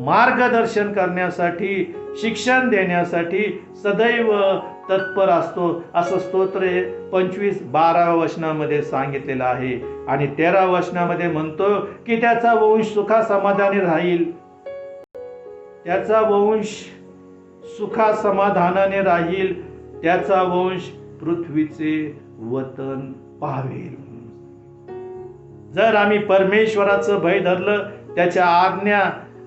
मार्गदर्शन करण्यासाठी, शिक्षण देण्यासाठी सदैव तत्पर असतो, असं स्तोत्र 25:12 वचनामध्ये सांगितलेलं आहे. आणि 13 वचनामध्ये म्हणतो की त्याचा वंश सुखा समाधानी राहील, त्याचा वंश सुखा समाधानाने राहील, त्याचा वंश पृथ्वीचे वतन पावेल. जर आम्ही परमेश्वराचं भय धरलं, त्याच्या आज्ञा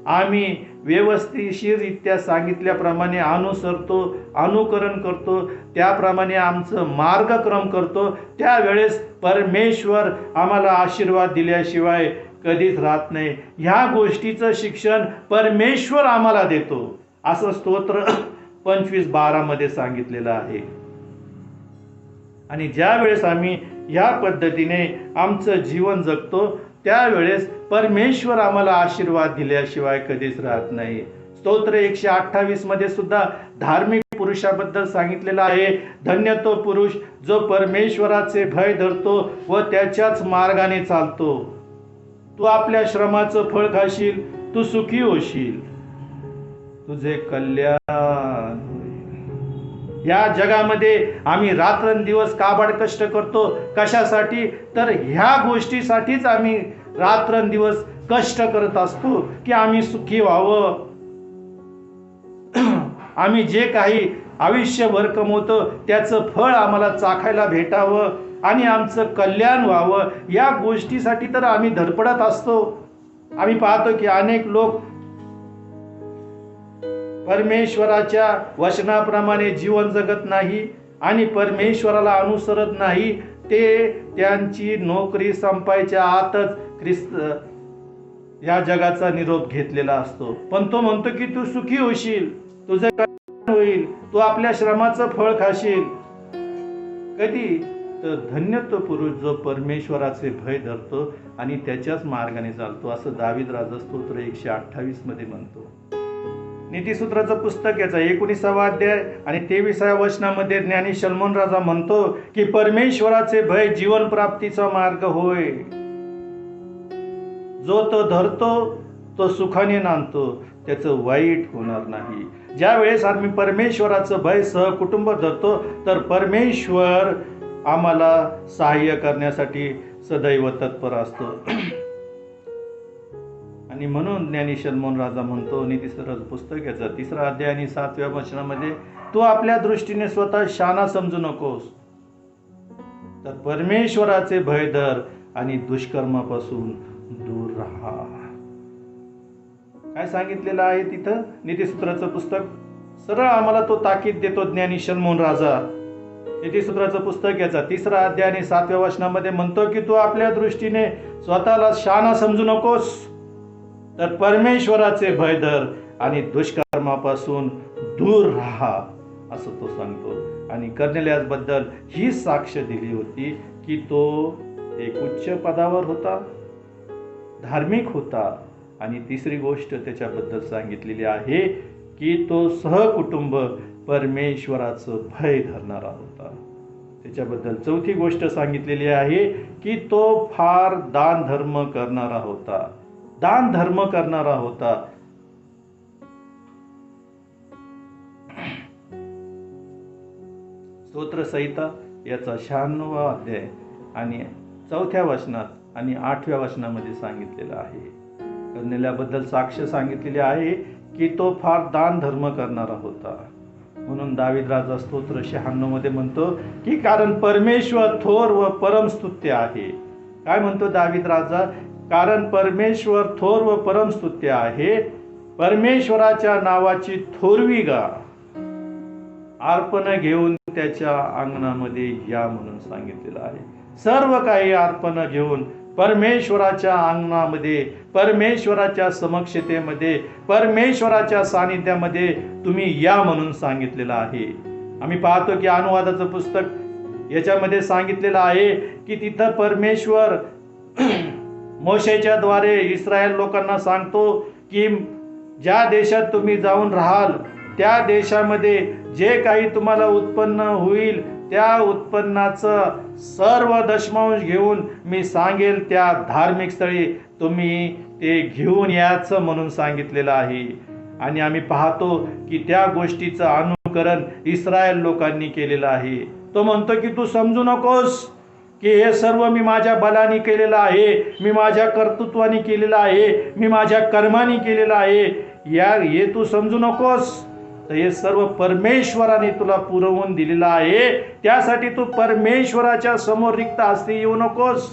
आम्ही व्यवस्थितरित्या सांगितल्याप्रमाणे अनुसरतो, अनुकरण करतो, त्याप्रमाणे आमचं मार्गक्रम करतो, त्यावेळेस परमेश्वर आम्हाला आशीर्वाद दिल्याशिवाय कधीच राहत नाही. ह्या गोष्टीचं शिक्षण परमेश्वर आम्हाला देतो, असं स्तोत्र 25:12 मध्ये सांगितलेलं आहे. आणि ज्या वेळेस आम्ही या पद्धतीने आमचं जीवन जगतो, त्यावेळेस परमेश्वर आम्हाला आशीर्वाद दिल्याशिवाय कधीच राहत नाही. स्तोत्र 128 मध्ये सुद्धा धार्मिक पुरुषाबद्दल सांगितलेलं आहे, धन्य तो पुरुष जो परमेश्वराचे भय धरतो व त्याच्याच मार्गाने चालतो. तू आपल्या श्रमाचं फळ खाशील, तू सुखी होशील, तुझे कल्याण. या जगामध्ये आम्ही रात्रंदिवस काबाड कष्ट करतो, कशासाठी? तर ह्या गोष्टीसाठीच आम्ही रात्रंदिवस कष्ट करत असतो की आम्ही सुखी व्हावं, आम्ही जे काही आयुष्यभर कमवतो त्याचं फळ आम्हाला चाखायला भेटावं आणि आमचं कल्याण व्हावं, या गोष्टीसाठी तर आम्ही धडपडत असतो. आम्ही पाहतो की अनेक लोक परमेश्वराच्या वचनाप्रमाणे जीवन जगत नाही आणि परमेश्वराला अनुसरत नाही, ते त्यांची नोकरी संपायच्या आतच ख्रिस्त या जगाचा निरोप घेतलेला असतो. पण तो म्हणतो की तू सुखी होशील, तुझं कल्याण होईल, तू आपल्या श्रमाचं फळ खाशील. कधी? तर धन्य तो पुरुष जो परमेश्वराचे भय धरतो आणि त्याच्याच मार्गाने चालतो, असं दावीद राजा स्तोत्र 128 मध्ये म्हणतो. नीतिसूत्राचं पुस्तक याचा 19वा अध्याय आणि 23व्या वचनामध्ये ज्ञानी सलोमन राजा म्हणतो की परमेश्वराचे भय जीवन प्राप्तीचा मार्ग होय. जो तो धरतो तो सुखाने नांदतो, त्याचं वाईट होणार नाही. ज्या वेळेस आम्ही परमेश्वराचं भय सहकुटुंब धरतो तर परमेश्वर आम्हाला सहाय्य करण्यासाठी सदैव तत्पर असतो. आणि म्हणून ज्ञानी सलोमन राजा म्हणतो नीतिसूत्राचं पुस्तक याचा 3रा अध्याय आणि 7व्या वचनामध्ये, तू आपल्या दृष्टीने स्वतः शहाणा समजू नकोस, तर परमेश्वराचे भय धर आणि दुष्कर्मापासून दूर राहा. काय सांगितलेलं आहे तिथं नीतिसूत्राचं पुस्तक? सरळ आम्हाला तो ताकीद देतो ज्ञानी सलोमन राजा. नीतिसूत्राचं पुस्तक याचा 3रा अध्याय आणि 7व्या वचनामध्ये म्हणतो की तू आपल्या दृष्टीने स्वतःला शहाणा समजू नकोस, तर परमेश्वराचे भय धर आणि दुष्कर्मापासून दूर राहा, असं तो सांगतो. आणि कर्नेलियासबद्दल ही साक्ष दिली होती की तो एक उच्च पदावर होता, धार्मिक होता. आणि तिसरी गोष्ट त्याच्याबद्दल सांगितलेली आहे की तो सहकुटुंब परमेश्वराचं भय धरणारा होता. त्याच्याबद्दल चौथी गोष्ट सांगितलेली आहे की तो फार दान धर्म करणारा होता. दान धर्म करणारा होता. स्तोत्रसंहिता याचा 96वा अध्याय आणि 4थ्या वचनात आणि 8व्या वचनामध्ये सांगितलेलं आहे. कर्नेलियाबद्दल साक्ष सांगितलेली आहे की तो फार दान धर्म करणारा होता. म्हणून दावीद राजा स्तोत्र 96 मध्ये म्हणतो की कारण परमेश्वर थोर व परमस्तुत्य आहे. काय म्हणतो दावीद राजा? कारण परमेश्वर थोर व परमस्तुत्य आहे. परमेश्वराच्या नावाची थोरवी गा, अर्पण घेऊन त्याच्या अंगणामध्ये या म्हणून सांगितलेलं आहे. सर्व काही अर्पण घेऊन परमेश्वराच्या अंगणामध्ये, परमेश्वराच्या समक्षतेमध्ये, परमेश्वराच्या सानिध्यामध्ये तुम्ही या म्हणून सांगितलेलं आहे. आम्ही पाहतो की अनुवादाचं पुस्तक याच्यामध्ये सांगितलेलं आहे की तिथं परमेश्वर मोशेच्या द्वारे इस्रायल लोकांना सांगतो की ज्या देशात तुम्ही जाऊन राहाल त्या देशामध्ये जे काही तुम्हाला उत्पन्न होईल त्या उत्पन्नाचं सर्व दशमांश घेऊन मी सांगेल त्या धार्मिक स्थळी तुम्ही ते घेऊन यायचं म्हणून सांगितलेलं आहे. आणि आम्ही पाहतो की त्या गोष्टीचं अनुकरण इस्रायल लोकांनी केलेलं आहे. तो म्हणतो की तू समजू नकोस की हे सर्व मी माझ्या बलाने केलेलं आहे, मी माझ्या कर्तृत्वाने केलेलं आहे, मी माझ्या कर्माने केलेलं आहे. हे तू समजू नकोस. तर हे सर्व परमेश्वराने तुला पुरवून दिलेलं आहे. त्यासाठी तू परमेश्वराच्या समोर रिक्त हस्ते येऊ नकोस.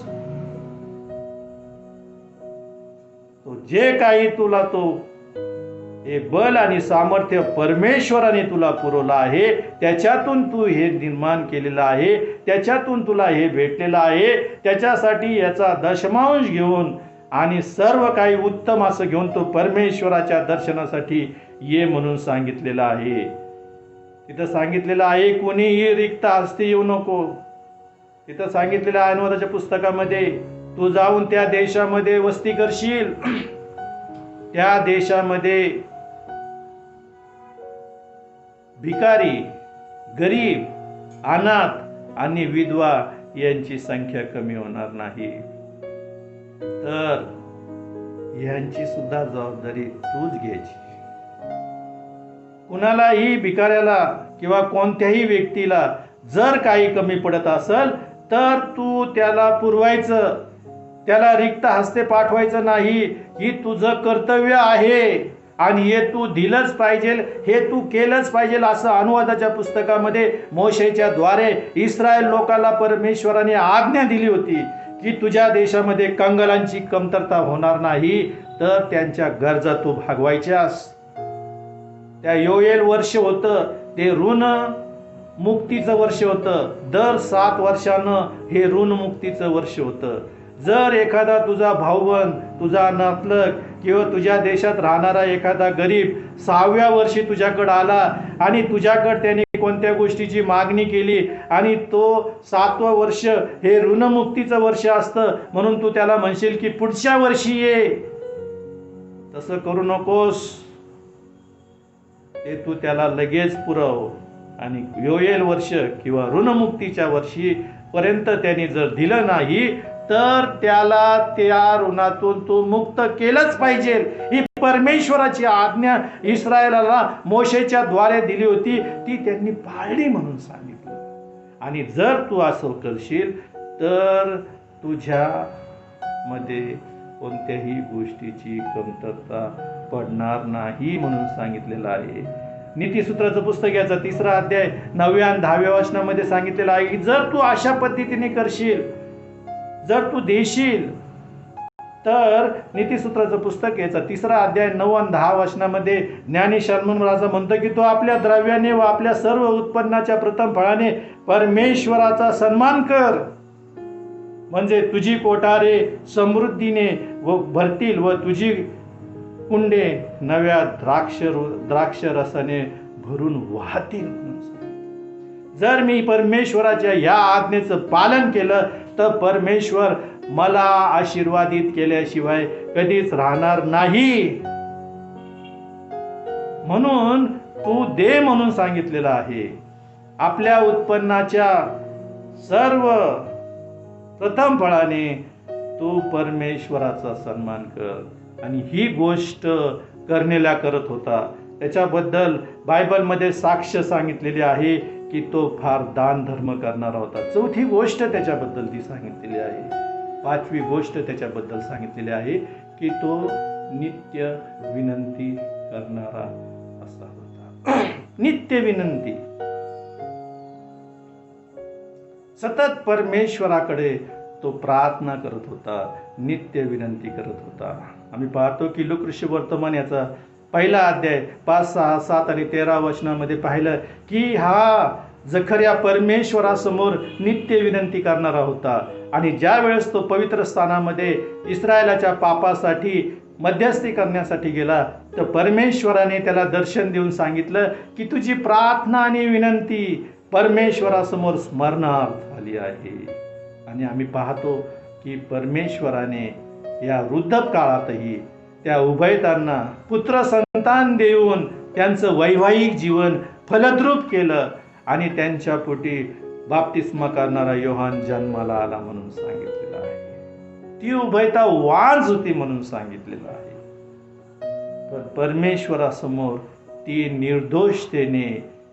तो जे काही तुला तो हे बल आणि सामर्थ्य परमेश्वराने तुला पुरवलं आहे, त्याच्यातून तू हे निर्माण केलेलं आहे, त्याच्यातून तुला हे भेटलेलं आहे. त्याच्यासाठी याचा दशमांश घेऊन आणि सर्व काही उत्तम असं घेऊन तो परमेश्वराच्या दर्शनासाठी ये म्हणून सांगितलेलं आहे. तिथं सांगितलेलं आहे कोणीही रिक्त हस्ते येऊ नको. तिथं सांगितलेलं आहे अनुवादाच्या पुस्तकामध्ये, तू जाऊन त्या देशामध्ये वस्ती करशील, त्या देशामध्ये भिकारी, गरीब, अनाथ आणि विधवा यांची संख्या कमी होणार नाही. तर यांची सुद्धा जबाबदारी तूच घ्यायची. कुणालाही भिकाऱ्याला किंवा कोणत्याही व्यक्तीला जर काही कमी पडत असेल तर तू त्याला पुरवायचं, त्याला रिक्त हस्ते पाठवायचं नाही. ही तुझं कर्तव्य आहे आणि हे तू दिलंच पाहिजे, हे तू केलंच पाहिजे. असं अनुवादाच्या पुस्तकामध्ये मोशेच्या द्वारे इस्रायल लोकांना परमेश्वराने आज्ञा दिली होती की तुझ्या देशामध्ये कंगालांची कमतरता होणार नाही, तर त्यांच्या गरजा तू भागवायच्यास. त्या योएल वर्ष होतं ते ऋण मुक्तीचं वर्ष होतं. दर 7 वर्षानं हे ऋण मुक्तीचं वर्ष होतं. जर एखादा तुझा भाऊबंद, तुझा नातलग किंवा तुझ्या देशात राहणारा एखादा गरीब 6व्या वर्षी तुझ्याकडे आला आणि तुझ्याकडे त्याने कोणत्या गोष्टीची मागणी केली आणि तो 7वं वर्ष हे ऋणमुक्तीचं वर्ष असतं, म्हणून तू त्याला म्हणशील की पुढच्या वर्षी ये. तसं करू नकोस. ते तू त्याला लगेच पुरव. आणि योएल वर्ष किंवा ऋणमुक्तीच्या वर्षी पर्यंत त्यांनी जर दिलं नाही तर त्याला त्या ऋणातून तू मुक्त केलंच पाहिजे. ही परमेश्वराची आज्ञा इस्रायलाला मोशेच्या द्वारे दिली होती, ती त्यांनी पाळली म्हणून सांगितलं. आणि जर तू असं करशील तर तुझ्या मध्ये कोणत्याही गोष्टीची कमतरता पडणार नाही म्हणून सांगितलेलं आहे. नीतिसूत्राचं पुस्तक याचा 3रा अध्याय 9व्या आणि 10व्या वचनामध्ये सांगितलेलं आहे की जर तू अशा पद्धतीने करशील, जर तू देशील, तर नीतिसूत्राचं पुस्तक याचा 3रा अध्याय 9 आणि 10 वचनामध्ये ज्ञानी शलोमोन राजा म्हणतो की तो आपल्या द्रव्याने व आपल्या सर्व उत्पन्नाच्या प्रथम फळाने परमेश्वराचा सन्मान कर, म्हणजे तुझी कोठारे समृद्धीने व भरतील व तुझी कुंडे नव्या द्राक्ष रसाने भरून वाहतील. जर मी परमेश्वराच्या या आज्ञेचं पालन केलं तर परमेश्वर मला आशीर्वादित केल्याशिवाय कधीच राहणार नाही. म्हणून तू दे म्हणून सांगितलेलं आहे. आपल्या उत्पन्नाच्या सर्व प्रथम फळाने तू परमेश्वराचा सन्मान कर. आणि ही गोष्ट करण्याला करत होता. त्याच्याबद्दल बायबलमध्ये साक्ष सांगितलेली आहे की तो फार दान धर्म करणारा होता. 4थी गोष्ट त्याच्याबद्दल ती सांगितलेली आहे. 5वी गोष्ट त्याच्याबद्दल सांगितलेली आहे की तो नित्य विनंती करणारा असा होता. नित्य विनंती, सतत परमेश्वराकडे तो प्रार्थना करत होता, नित्य विनंती करत होता. आम्ही पाहतो की लोकऋषी वर्तमान याचा 1 अध्याय 5, 6, 7 आणि 13 वचनामध्ये पाहिलं की हा जखर्या परमेश्वरासमोर नित्य विनंती करणारा होता. आणि ज्या वेळेस तो पवित्र स्थानामध्ये इस्रायलाच्या पापासाठी मध्यस्थी करण्यासाठी गेला तर परमेश्वराने त्याला दर्शन देऊन सांगितलं की तुझी प्रार्थना आणि विनंती परमेश्वरासमोर स्मरणार्थ आली आहे. आणि आम्ही पाहतो की परमेश्वराने या वृद्धाप काळातही त्या उभयतांना पुत्र संतान देऊन त्यांचं वैवाहिक जीवन फलद्रूप केलं आणि त्यांच्या पोटी बाप्तिस्मा करणारा योहान जन्माला आला म्हणून सांगितलेलं आहे. ती उभयता वांज होती म्हणून सांगितलेलं आहे. पण परमेश्वरासमोर ती निर्दोषतेने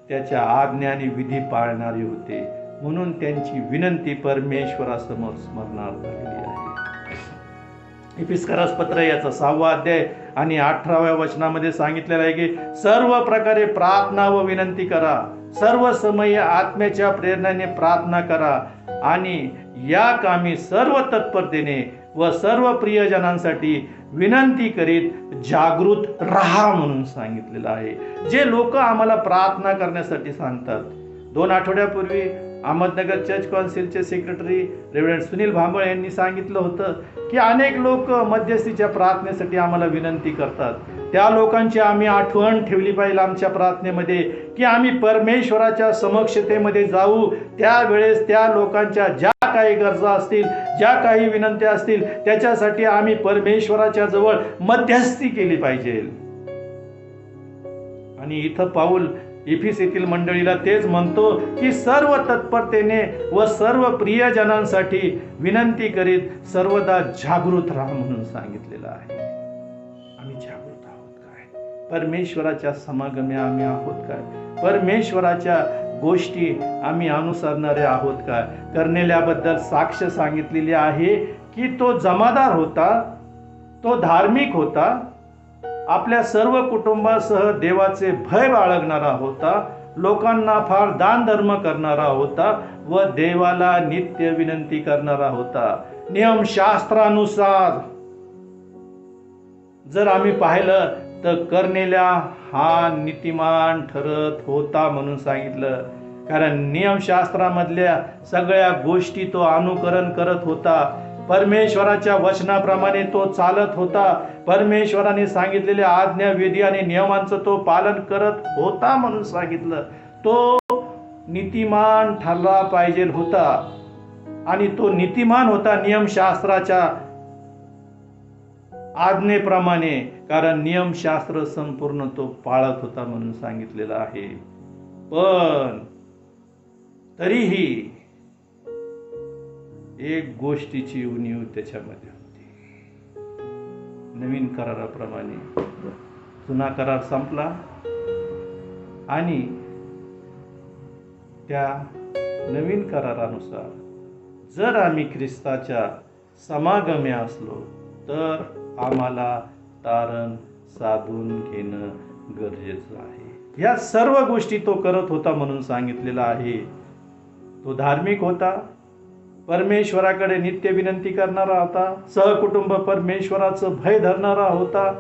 त्याच्या आज्ञा आणि विधी पाळणारी होते म्हणून त्यांची विनंती परमेश्वरासमोर स्मरणार्थ आलेली आहे. इफिस्करास पत्र याचा 6वा अध्याय आणि 18व्या वचनामध्ये सांगितलेलं आहे की सर्व प्रकारे प्रार्थना व विनंती करा, सर्व समय आत्म्याच्या प्रेरणेने प्रार्थना करा आणि या कामी सर्व तत्परतेने व सर्व प्रियजनांसाठी विनंती करीत जागृत राहा म्हणून सांगितलेलं आहे. जे लोक आम्हाला प्रार्थना करण्यासाठी सांगतात, 2 आठवड्यापूर्वी अहमदनगर चर्च काउन्सिलचे सेक्रेटरी रेव्हरंड सुनील भांबळ यांनी सांगितलं होतं की अनेक लोक मध्यस्थीच्या प्रार्थनेसाठी आम्हाला विनंती करतात. त्या लोकांची आम्ही आठवण ठेवली पाहिजे आमच्या प्रार्थनेमध्ये की आम्ही परमेश्वराच्या समक्षतेमध्ये जाऊ. त्यावेळेस त्या लोकांच्या ज्या काही गरजा असतील, ज्या काही विनंत्या असतील त्याच्यासाठी आम्ही परमेश्वराच्या जवळ मध्यस्थी केली पाहिजे. आणि इथं पाऊल इफिसीतील मंडळीला तेच म्हणतो की सर्व तत्परतेने व सर्व प्रियजनांसाठी विनंती करीत सर्वदा जागृत राहा म्हणून सांगितलेलं आहे. आम्ही जागृत आहोत काय? परमेश्वराच्या समागमे आम्ही आहोत काय? परमेश्वराच्या गोष्टी आम्ही अनुसरणारे आहोत काय? करण्याबद्दल साक्ष सांगितलेली आहे की तो जमादार होता, तो धार्मिक होता, आपल्या सर्व कुटुंबासह देवाचे भय बाळगणारा होता, लोकांना फार दान धर्म करणारा होता व देवाला नित्य विनंती करणारा होता. नियमशास्त्रानुसार जर आम्ही पाहिलं तर करनेल्या हा नीतिमान ठरत होता म्हणून सांगितलं. कारण नियमशास्त्रामधल्या सगळ्या गोष्टी तो अनुकरण करत होता. परमेश्वराच्या वचनाप्रमाणे तो चालत होता. परमेश्वराने सांगितलेल्या आज्ञा विधी आणि नियमांचं तो पालन करत होता म्हणून सांगितलं. तो नीतिमान ठरला पाहिजे होता आणि तो नीतिमान होता नियमशास्त्राच्या आज्ञेप्रमाणे, कारण नियमशास्त्र संपूर्ण तो पाळत होता म्हणून सांगितलेलं आहे. पण तरीही एक गोष्टीची उणीव त्याच्यामध्ये होती. नवीन कराराप्रमाणे जुना करार संपला आणि त्या नवीन करारानुसार जर आम्ही ख्रिस्ताच्या समागमे असलो तर आम्हाला तारण साधून घेणं गरजेचं आहे. ह्या सर्व गोष्टी तो करत होता म्हणून सांगितलेलं आहे. तो धार्मिक होता, परमेश्वराकडे नित्य विनंती करणारा होता, सहकुटुंब परमेश्वराचं भय धरणारा होता,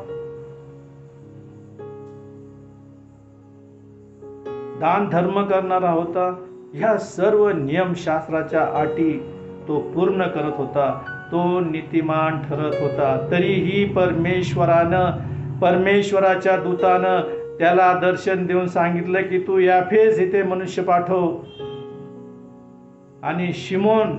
दान धर्म करणारा होता. ह्या सर्व नियमशास्त्राच्या अटी तो पूर्ण करत होता. तो नीतिमान ठरत होता. तरीही परमेश्वराच्या दूतानं त्याला दर्शन देऊन सांगितलं की तू याफेस इथे मनुष्य पाठव आणि शिमोन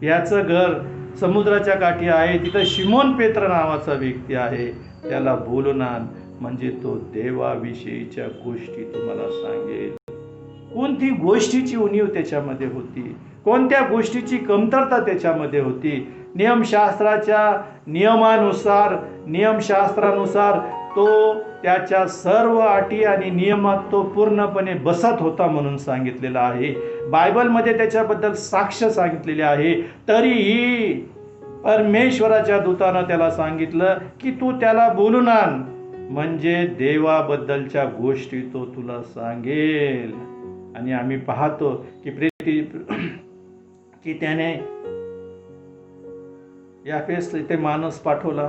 याचं घर समुद्राच्या काठी आहे, तिथं शिमोन पेत्र नावाचा व्यक्ती आहे, त्याला बोलून आण, म्हणजे तो देवाविषयीच्या गोष्टी तुम्हाला सांगेल. कोणती गोष्टीची उणीव त्याच्यामध्ये होती, कोणत्या गोष्टीची कमतरता त्याच्यामध्ये होती. नियमशास्त्रानुसार तो त्याच्या सर्व अटी आणि नियमात तो पूर्णपणे बसत होता म्हणून सांगितलेलं आहे. बायबलमध्ये त्याच्याबद्दल साक्ष सांगितलेली आहे. तरीही परमेश्वराच्या दूतानं त्याला सांगितलं की तू त्याला बोलून आण, म्हणजे देवाबद्दलच्या गोष्टी तो तुला सांगेल. आणि आम्ही पाहतो की त्याने याफेस इथे माणूस पाठवला.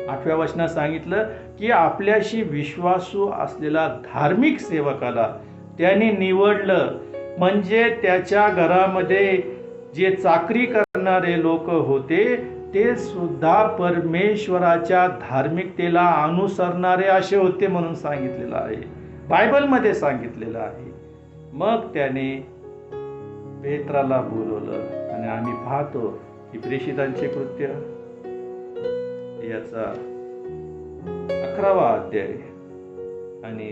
8व्या वचनात सांगितलं की आपल्याशी विश्वासू असलेला धार्मिक सेवकाला त्याने निवडलं, म्हणजे त्याच्या घरामध्ये जे चाकरी करणारे लोक होते ते सुद्धा परमेश्वराच्या धार्मिकतेला अनुसरणारे असे होते म्हणून सांगितलेलं आहे, बायबलमध्ये सांगितलेलं आहे. मग त्याने पेत्राला बोलवलं आणि आम्ही पाहतो की प्रेषितांचे कृत्य याचा 11वा अध्याय आणि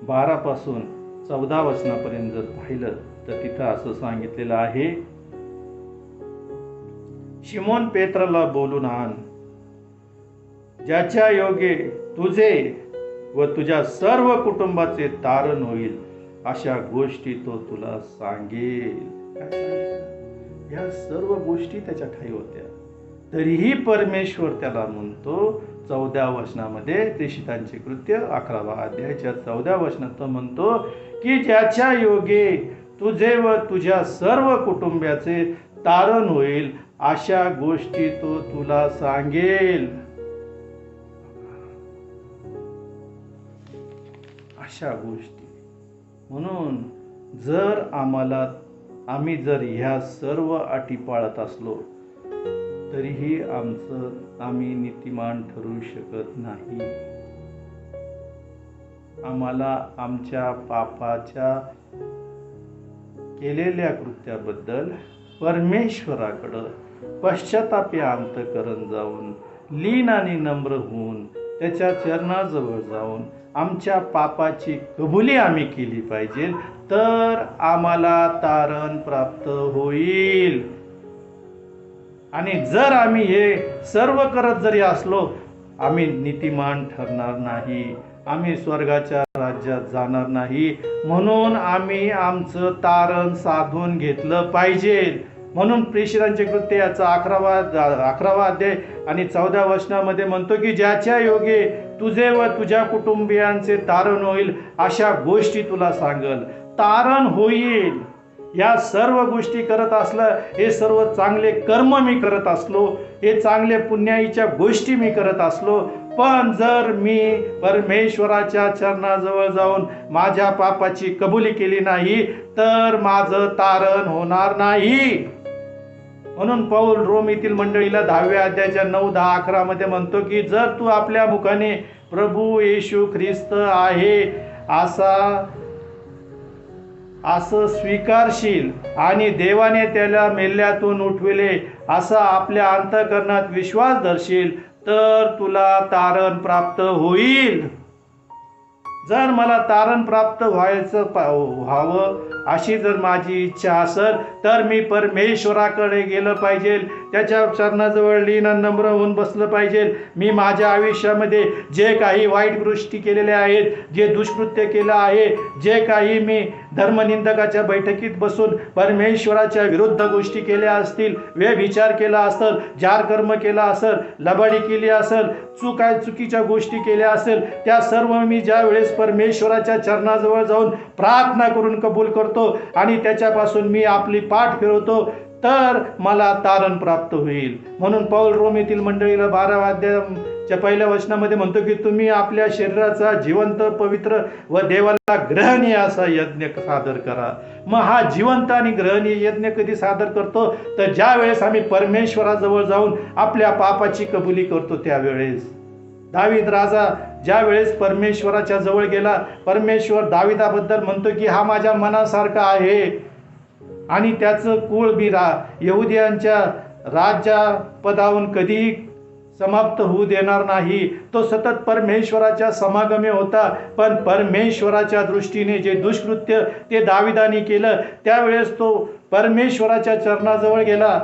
12 पासून 14 वचनापर्यंत जर पाहिलं तर तिथं असं सांगितलेलं आहे, शिमोन पेत्राला बोलून आण, ज्याच्या योगे तुझे व तुझ्या सर्व कुटुंबाचे तारण होईल अशा गोष्टी तो तुला सांगेल. काय सांगितलं? या सर्व गोष्टी त्याच्या ठाई होत्या. तरीही परमेश्वर त्याला म्हणतो 14 वचनामध्ये, प्रेषितांचे कृत्य 11वा अध्यायाच्या 14 वचनात तो म्हणतो की ज्याच्या योगे तुझे व तुझ्या सर्व कुटुंबाचे तारण होईल अशा गोष्टी तो तुला सांगेल. अशा गोष्टी म्हणून जर आम्ही जर ह्या सर्व अटी पाळत असलो तरीही आम्ही नीतिमान ठरू शकत नाही. आम्हाला आमच्या पापाच्या केलेल्या कृत्याबद्दल परमेश्वराकडं पश्चातापी अंतःकरण जाऊन लीन आणि नम्र होऊन त्याच्या चरणाजवळ जाऊन आमच्या पापाची कबुली आम्ही केली पाहिजे, तर आम्हाला तारण प्राप्त होईल. आणि जर आम्ही हे सर्व करत जरी असलो आम्ही नीतिमान ठरणार नाही, आम्ही स्वर्गाच्या राज्यात जाणार नाही. म्हणून आम्ही आमचं तारण साधून घेतलं पाहिजे. म्हणून प्रेषितांचे कृत्य याचा 11वा अध्याय आणि 14 वचनामध्ये म्हणतो की ज्याच्या योगे तुझे व तुझ्या कुटुंबियांचे तारण होईल अशा गोष्टी तुला सांगल. तारण होईल या सर्व गोष्टी करत असलं, हे सर्व चांगले कर्म मी करत असलो, हे चांगले पुण्याईच्या गोष्टी मी करत असलो, पण जर मी परमेश्वराच्या चरणाजवळ जाऊन माझ्या पापाची कबुली केली नाही तर माझं तारण होणार नाही. म्हणून पौल रोम येथील मंडळीला 10व्या अध्यायाच्या 9, 10, 11 मध्ये म्हणतो की जर तू आपल्या मुखाने प्रभू येशू ख्रिस्त आहे असं स्वीकारशील आणि देवाने त्याला मेल्यातून उठविले असा आपल्या अंतःकरणात विश्वास धरशील तर तुला तारण प्राप्त होईल. जर मला तारण प्राप्त व्हावं अशी जर माझी इच्छा असेल तर मी परमेश्वराकडे गेलं पाहिजे, त्याच्या चरणाजवळ लीन नम्र होऊन बसलं पाहिजे. मी माझ्या आयुष्यामध्ये जे काही वाईट गोष्टी केलेल्या आहेत, जे दुष्कृत्य केलं आहे, जे काही मी धर्मनिंदकाच्या बैठकीत बसून परमेश्वराच्या विरुद्ध गोष्टी केल्या असतील, व्यभिचार केला असेल, जार कर्म केला असेल, लबाडी केली असेल, चुकीच्या गोष्टी केल्या असेल, त्या सर्व मी ज्या वेळेस परमेश्वराच्या चरणाजवळ जाऊन प्रार्थना करून कबूल करतो आणि त्याच्यापासून मी आपली पाठ फिरवतो तर मला तारण प्राप्त होईल. म्हणून पौल रोमेतील मंडळीला 12व्या अध्यायाच्या पहिल्या वचनामध्ये म्हणतो की तुम्ही आपल्या शरीराचा जिवंत, पवित्र व देवाला ग्रहणीय असा यज्ञ सादर करा. मग हा जिवंत आणि ग्रहणीय यज्ञ कधी सादर करतो तर ज्या वेळेस आम्ही परमेश्वराजवळ जाऊन आपल्या पापाची कबुली करतो त्यावेळेस. दावीद राजा ज्या वेळेस परमेश्वराच्या जवळ गेला, परमेश्वर दाविदाबद्दल म्हणतो की हा माझ्या मनासारखा आहे आणि त्याचं कुळ बी यहुदियांच्या राज्यपदावरून कधीही समाप्त होऊ देणार नाही. तो सतत परमेश्वराच्या समागमे होता. पण परमेश्वराच्या दृष्टीने जे दुष्कृत्य ते दाविदाने केलं त्यावेळेस तो परमेश्वराच्या चरणाजवळ गेला.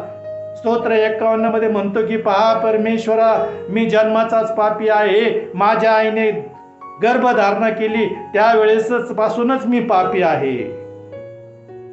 स्तोत्र 51 मध्ये म्हणतो की पहा परमेश्वरा, मी जन्माचाच पापी आहे, माझ्या आईने गर्भधारणा केली त्यावेळेसच पासूनच मी पापी आहे.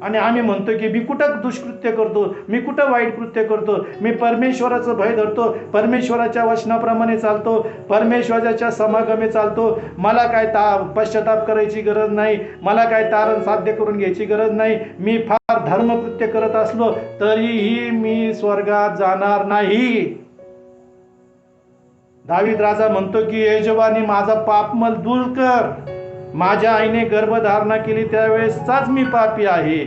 आणि आम्ही म्हणतो की मी कुठं दुष्कृत्य करतो, मी कुठं वाईट कृत्य करतो, मी परमेश्वराचं भय धरतो, परमेश्वराच्या वचनाप्रमाणे चालतो, परमेश्वराच्या समागमे चालतो, मला काय पश्चाताप करायची गरज नाही, मला काय तारण साध्य करून घ्यायची गरज नाही. मी फार धर्मकृत्य करत असलो तरीही मी स्वर्गात जाणार नाही. दावीद राजा म्हणतो की यजोबाने माझा पापमल दूर कर, माझ्या आईने गर्भधारणा केली त्यावेळेसचाच मी पापी आहे.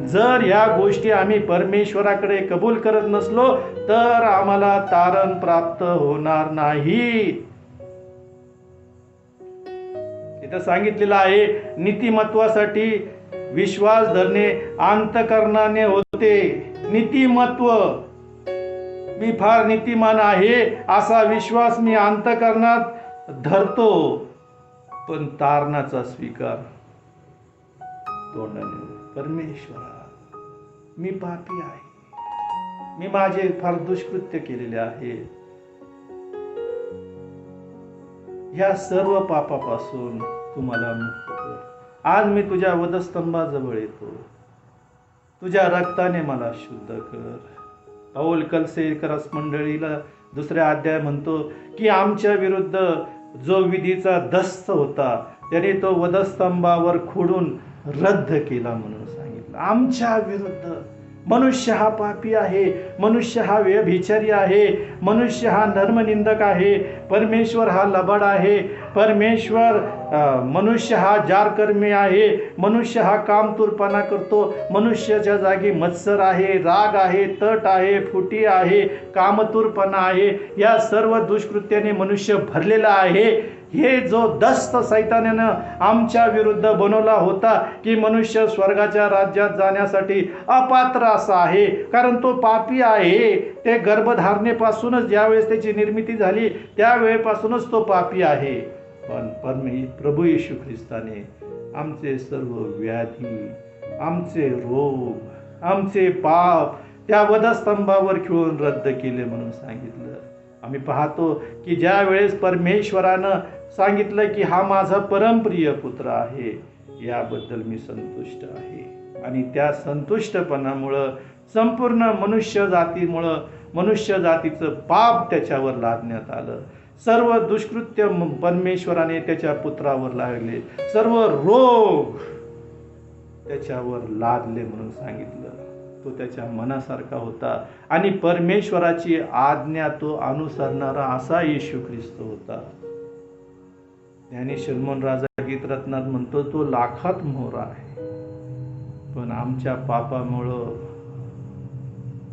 जर या गोष्टी आम्ही परमेश्वराकडे कबूल करत नसलो तर आम्हाला तारण प्राप्त होणार नाही. इथं सांगितलेलं आहे नीतिमत्वासाठी विश्वास धरणे अंतःकरणाने होते. नीतिमत्व, मी फार नीतिमान आहे असा विश्वास मी अंतःकरणात धरतो, पण तारणाचा स्वीकार तोंडाने. परमेश्वरा, मी पापी आहे, मी माझे फार दुष्कृत्य केलेले आहे, या सर्व पापापासून तू मला मुक्त कर. आज मी तुझ्या वधस्तंभाजवळ येतो, तुझ्या रक्ताने मला शुद्ध कर. पौल कलसेकरस मंडळीला 2ऱ्या अध्याय म्हणतो की आमच्या विरुद्ध जो विधीचा दस्त होता त्याने तो वधस्तंभावर खोडून रद्द केला म्हणून सांगितलं. आमच्या विरुद्ध. मनुष्य हा पापी आहे, मनुष्य हा व्यभिचारी आहे, मनुष्य हा धर्मनिंदक आहे, परमेश्वर हा लबाड आहे, मनुष्य हा जारकर्मी आहे, मनुष्य हा कामतूरपणा करतो, मनुष्याच्या जागी मत्सर आहे, राग आहे, तट आहे, फुटी आहे, कामतूरपणा आहे. या सर्व दुष्कृत्याने मनुष्य भरलेला आहे. हे जो दस्त सैतानानं आमच्या विरुद्ध बनवला होता की मनुष्य स्वर्गाच्या राज्यात जाण्यासाठी अपात्र असा आहे, कारण तो पापी आहे. ते गर्भधारणेपासूनच ज्यावेळेस त्याची निर्मिती झाली त्यावेळेपासूनच तो पापी आहे. पण प्रभू येशू ख्रिस्ताने आमचे सर्व व्याधी, आमचे रोग, आमचे पाप त्या वधस्तंभावर खिळून रद्द केले म्हणून सांगितलं. आम्ही पाहतो की ज्या वेळेस परमेश्वरानं सांगितलं की हा माझा परमप्रिय पुत्र आहे, याबद्दल मी संतुष्ट आहे. आणि त्या संतुष्टपणामुळं संपूर्ण मनुष्य जातीचं पाप त्याच्यावर लादण्यात आलं. सर्व दुष्कृत्य परमेश्वराने त्याच्या पुत्रावर लागले, सर्व रोग त्याच्यावर लादले म्हणून सांगितलं. तो त्याच्या मनासारखा होता आणि परमेश्वराची आज्ञा तो अनुसरणारा असा येशू ख्रिस्त होता. ज्ञानी शलोमोन राजा गीत रत्नात म्हणतो तो लाखात मोहरा आहे, पण आमच्या पापामुळं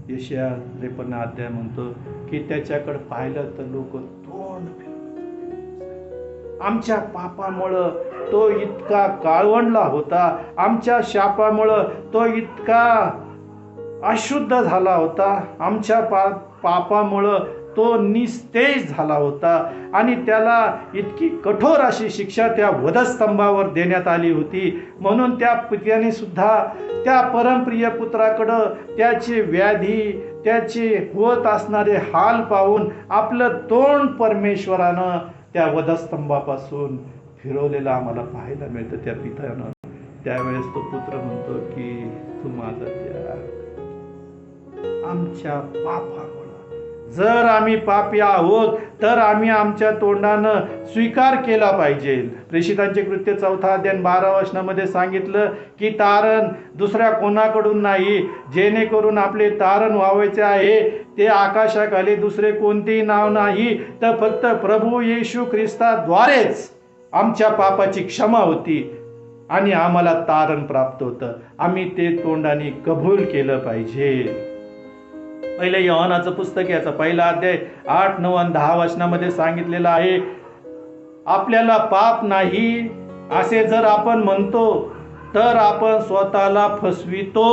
यशाया 53 अध्याय म्हणतो की त्याच्याकडे पाहिलं तर लोक तोंड फिरवतात. आमच्या पापामुळं तो इतका काळवंडला होता, आमच्या शापामुळं तो इतका अशुद्ध झाला होता, आमच्या पापामुळं तो निस्तेज झाला होता आणि त्याला इतकी कठोर अशी शिक्षा त्या वधस्तंभावर देण्यात आली होती. म्हणून त्या पित्याने सुद्धा त्या परमप्रिय पुत्राकडं त्याची व्याधी, त्याचे होत असणारे हाल पाहून आपलं तोंड परमेश्वरानं त्या वधस्तंभापासून फिरवलेलं आम्हाला पाहायला मिळतं त्या पित्यानं. त्यावेळेस तो पुत्र म्हणतो की तू माझा द्या आमच्या पापामुळे. जर आम्ही पापी आहोत तर आम्ही आमच्या तोंडानं स्वीकार केला पाहिजे. प्रेषितांचे कृत्य 4 अध्याय 12 वचनामध्ये सांगितलं की तारण दुसऱ्या कोणाकडून नाही, जेणेकरून आपले तारण व्हावायचे आहे ते आकाशाखाली दुसरे कोणतेही नाव नाही, तर फक्त प्रभू येशू ख्रिस्ताद्वारेच आमच्या पापाची क्षमा होती आणि आम्हाला तारण प्राप्त होतं. आम्ही ते तोंडाने कबूल केलं पाहिजे. पहिले योहानाचं पुस्तक याचा 1 अध्याय 8, 9 आणि 10 वचनामध्ये सांगितलेलं आहे, आपल्याला पाप नाही असे जर आपण म्हणतो तर आपण स्वतःला फसवितो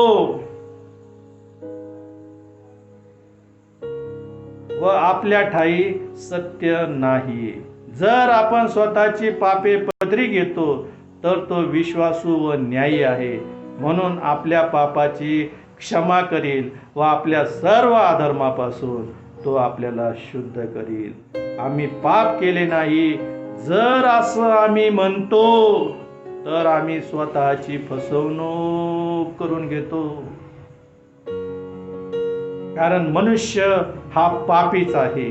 व आपल्या ठाई सत्य नाही. जर आपण स्वतःची पापे पदरी घेतो तर तो विश्वासू व न्यायी आहे, म्हणून आपल्या पापाची क्षमा करील व आपल्या सर्व अधर्मापासून तो आपल्याला शुद्ध करील. आम्ही पाप केले नाही जर असं आम्ही म्हणतो तर आम्ही स्वतःची फसवणूक करून घेतो. कारण मनुष्य हा पापीच आहे,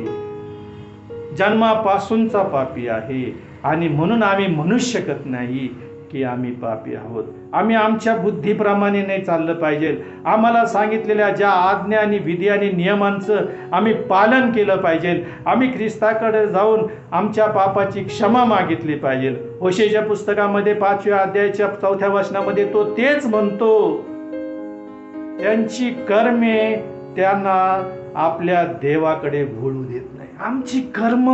जन्मापासूनचा पापी आहे आणि म्हणून आम्ही म्हणू शकत नाही की आम्ही पापी आहोत. आम्ही आमच्या बुद्धीप्रमाणे नाही चाललं पाहिजे. आम्हाला सांगितलेल्या ज्या आज्ञा आणि विधी आणि नियमांचं आम्ही पालन केलं पाहिजे. आम्ही ख्रिस्ताकडे जाऊन आमच्या पापाची क्षमा मागितली पाहिजे. होशेच्या पुस्तकामध्ये 5व्या अध्यायाच्या 4थ्या वचनामध्ये तो तेच म्हणतो, त्यांची कर्मे त्यांना आपल्या देवाकडे वळू देत नाही. आमची कर्म,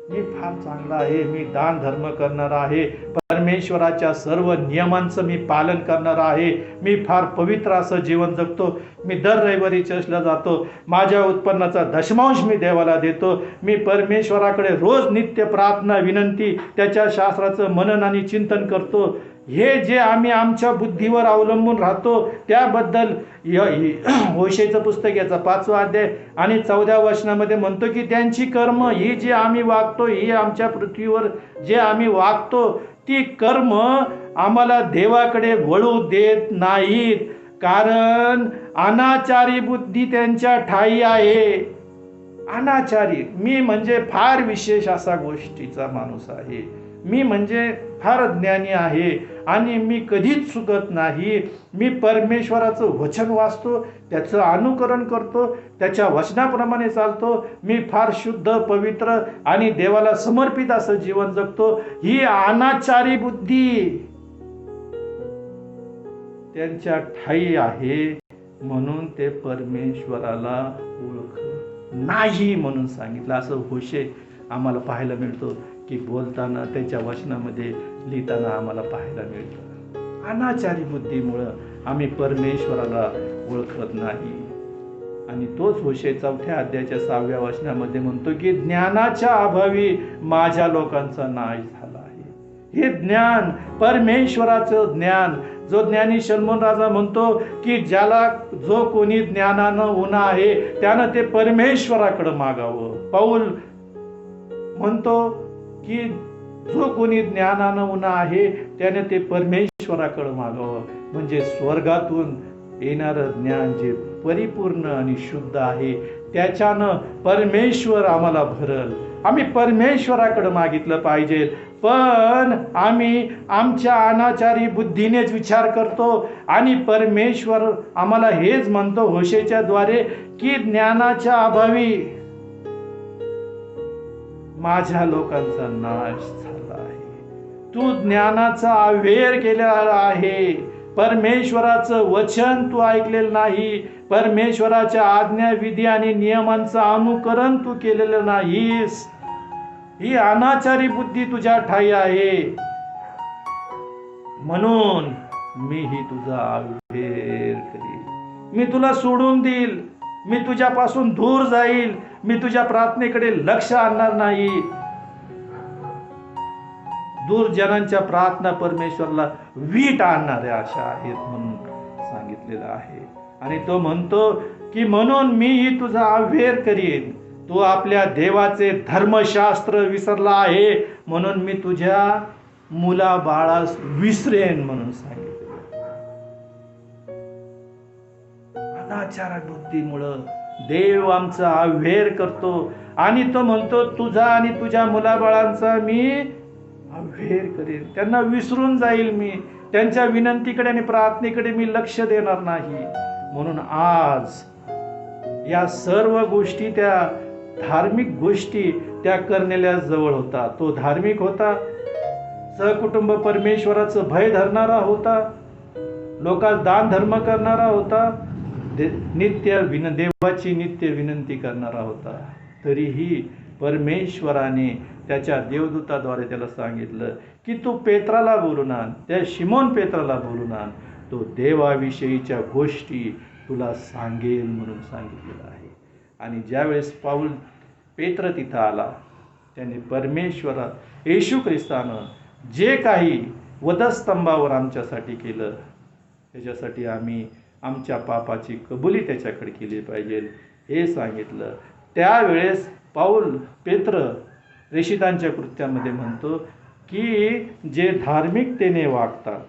मी फार चांगला आहे, मी दान धर्म करणार आहे, परमेश्वराच्या सर्व नियमांचं मी पालन करणार आहे, मी फार पवित्र असं जीवन जगतो, मी दर रविवारी चर्चला जातो, माझ्या उत्पन्नाचा दशमांश मी देवाला देतो, मी परमेश्वराकडे रोज नित्य प्रार्थना विनंती त्याच्या शास्त्राचं मनन आणि चिंतन करतो. हे जे आम्ही आमच्या बुद्धीवर अवलंबून राहतो त्याबद्दल होशेचं पुस्तक याचा 5वा अध्याय आणि 14व्या वचनामध्ये म्हणतो की त्यांची कर्म ही जी आम्ही वागतो, ही आमच्या पृथ्वीवर जे आम्ही वागतो ती कर्म आम्हाला देवाकडे वळू देत नाहीत, कारण अनाचारी बुद्धी त्यांच्या ठाई आहे. अनाचारी, मी म्हणजे फार विशेष असा गोष्टीचा माणूस आहे, मी म्हणजे फार ज्ञानी आहे आणि मी कधीच चुकत नाही. मी परमेश्वराचं वचन वाचतो, त्याचं अनुकरण करतो, त्याच्या वचनाप्रमाणे चालतो, मी फार शुद्ध पवित्र आणि देवाला समर्पित असं जीवन जगतो. ही अनाचारी बुद्धी त्यांच्या ठाई आहे, म्हणून ते परमेश्वराला ओळखत नाही म्हणून सांगितलं. असं होशे आम्हाला पाहायला मिळतो की बोलताना त्याच्या वचनामध्ये लिहिताना आम्हाला पाहायला मिळतं. अनाचारी बुद्धीमुळं आम्ही परमेश्वराला ओळखत नाही. आणि तोच होशे 4थ्या अध्यायाच्या 6व्या वचनामध्ये म्हणतो की ज्ञानाच्या अभावी माझ्या लोकांचा नाश झाला आहे. हे ज्ञान, परमेश्वराचं ज्ञान, जो ज्ञानी शलोमोन राजा म्हणतो की ज्याला जो कोणी ज्ञानानं उन्हा आहे त्यानं ते परमेश्वराकडे मागावं. पौल म्हणतो की जो कोणी ज्ञानानं उन्हा आहे त्याने ते परमेश्वराकडे मागावं. म्हणजे स्वर्गातून येणारं ज्ञान जे परिपूर्ण आणि शुद्ध आहे त्याच्यानं परमेश्वर आम्हाला भरल. आम्ही परमेश्वराकडे मागितलं पाहिजे. पण आम्ही आमच्या अनाचारी बुद्धीनेच विचार करतो आणि परमेश्वर आम्हाला हेच म्हणतो होशेच्या द्वारे की ज्ञानाच्या अभावी माझ्या लोकांचा नाश झाला आहे. तू ज्ञानाचा अवेर केलेला आहे, परमेश्वराचं वचन तू ऐकलेलं नाही, परमेश्वराच्या आज्ञा विधी आणि नियमांचं अनुकरण तू केलेलं नाहीस. ही अनाचारी बुद्धी तुझ्या ठाई आहे, म्हणून मी ही तुझा अवेर करील. मी तुला सोडून देईल, मी तुझ्यापासून दूर जाईल मी तुझ्या प्रार्थनेकडे लक्ष आणणार नाही. दूर जनांच्या प्रार्थना परमेश्वरला वीट आणणाऱ्या अशा आहेत म्हणून सांगितलेलं आहे. आणि तो म्हणतो की म्हणून मीही तुझा अव्हेर करीन. तू आपल्या देवाचे धर्मशास्त्र विसरला आहे म्हणून मी तुझ्या मुला बाळास विसरेन म्हणून सांगितलं. अनाचार बुद्धीमुळं देव आमचा अव्हेर करतो आणि तो म्हणतो तुझा आणि तुझ्या मुलाबाळांचा मी अव्हेर करेन. त्यांना विसरून जाईल मी. त्यांच्या विनंतीकडे आणि प्रार्थनेकडे मी लक्ष देणार नाही. म्हणून आज या सर्व गोष्टी, त्या धार्मिक गोष्टी त्या करण्याला जवळ होता. तो धार्मिक होता, सहकुटुंब परमेश्वराचं भय धरणारा होता, लोकांस दान धर्म करणारा होता, देवाची नित्य विनंती करणारा होता. तरीही परमेश्वराने त्याच्या देवदूताद्वारे त्याला सांगितलं की तू पेत्राला बोलून आण, त्या शिमोन पेत्राला बोलून आण, तो देवाविषयीच्या गोष्टी तुला सांगेल म्हणून सांगितलेलं आहे. आणि ज्यावेळेस पाऊल पेत्र तिथं आला, त्याने परमेश्वरा येशू ख्रिस्तानं जे काही वधस्तंभावर आमच्यासाठी केलं त्याच्यासाठी आम्ही आमच्या पापाची कबुली त्याच्याकडे केली पाहिजे हे सांगितलं. त्यावेळेस पाऊल पेत्र प्रेषितांच्या कृत्यामध्ये म्हणतो की जे धार्मिकतेने वागतात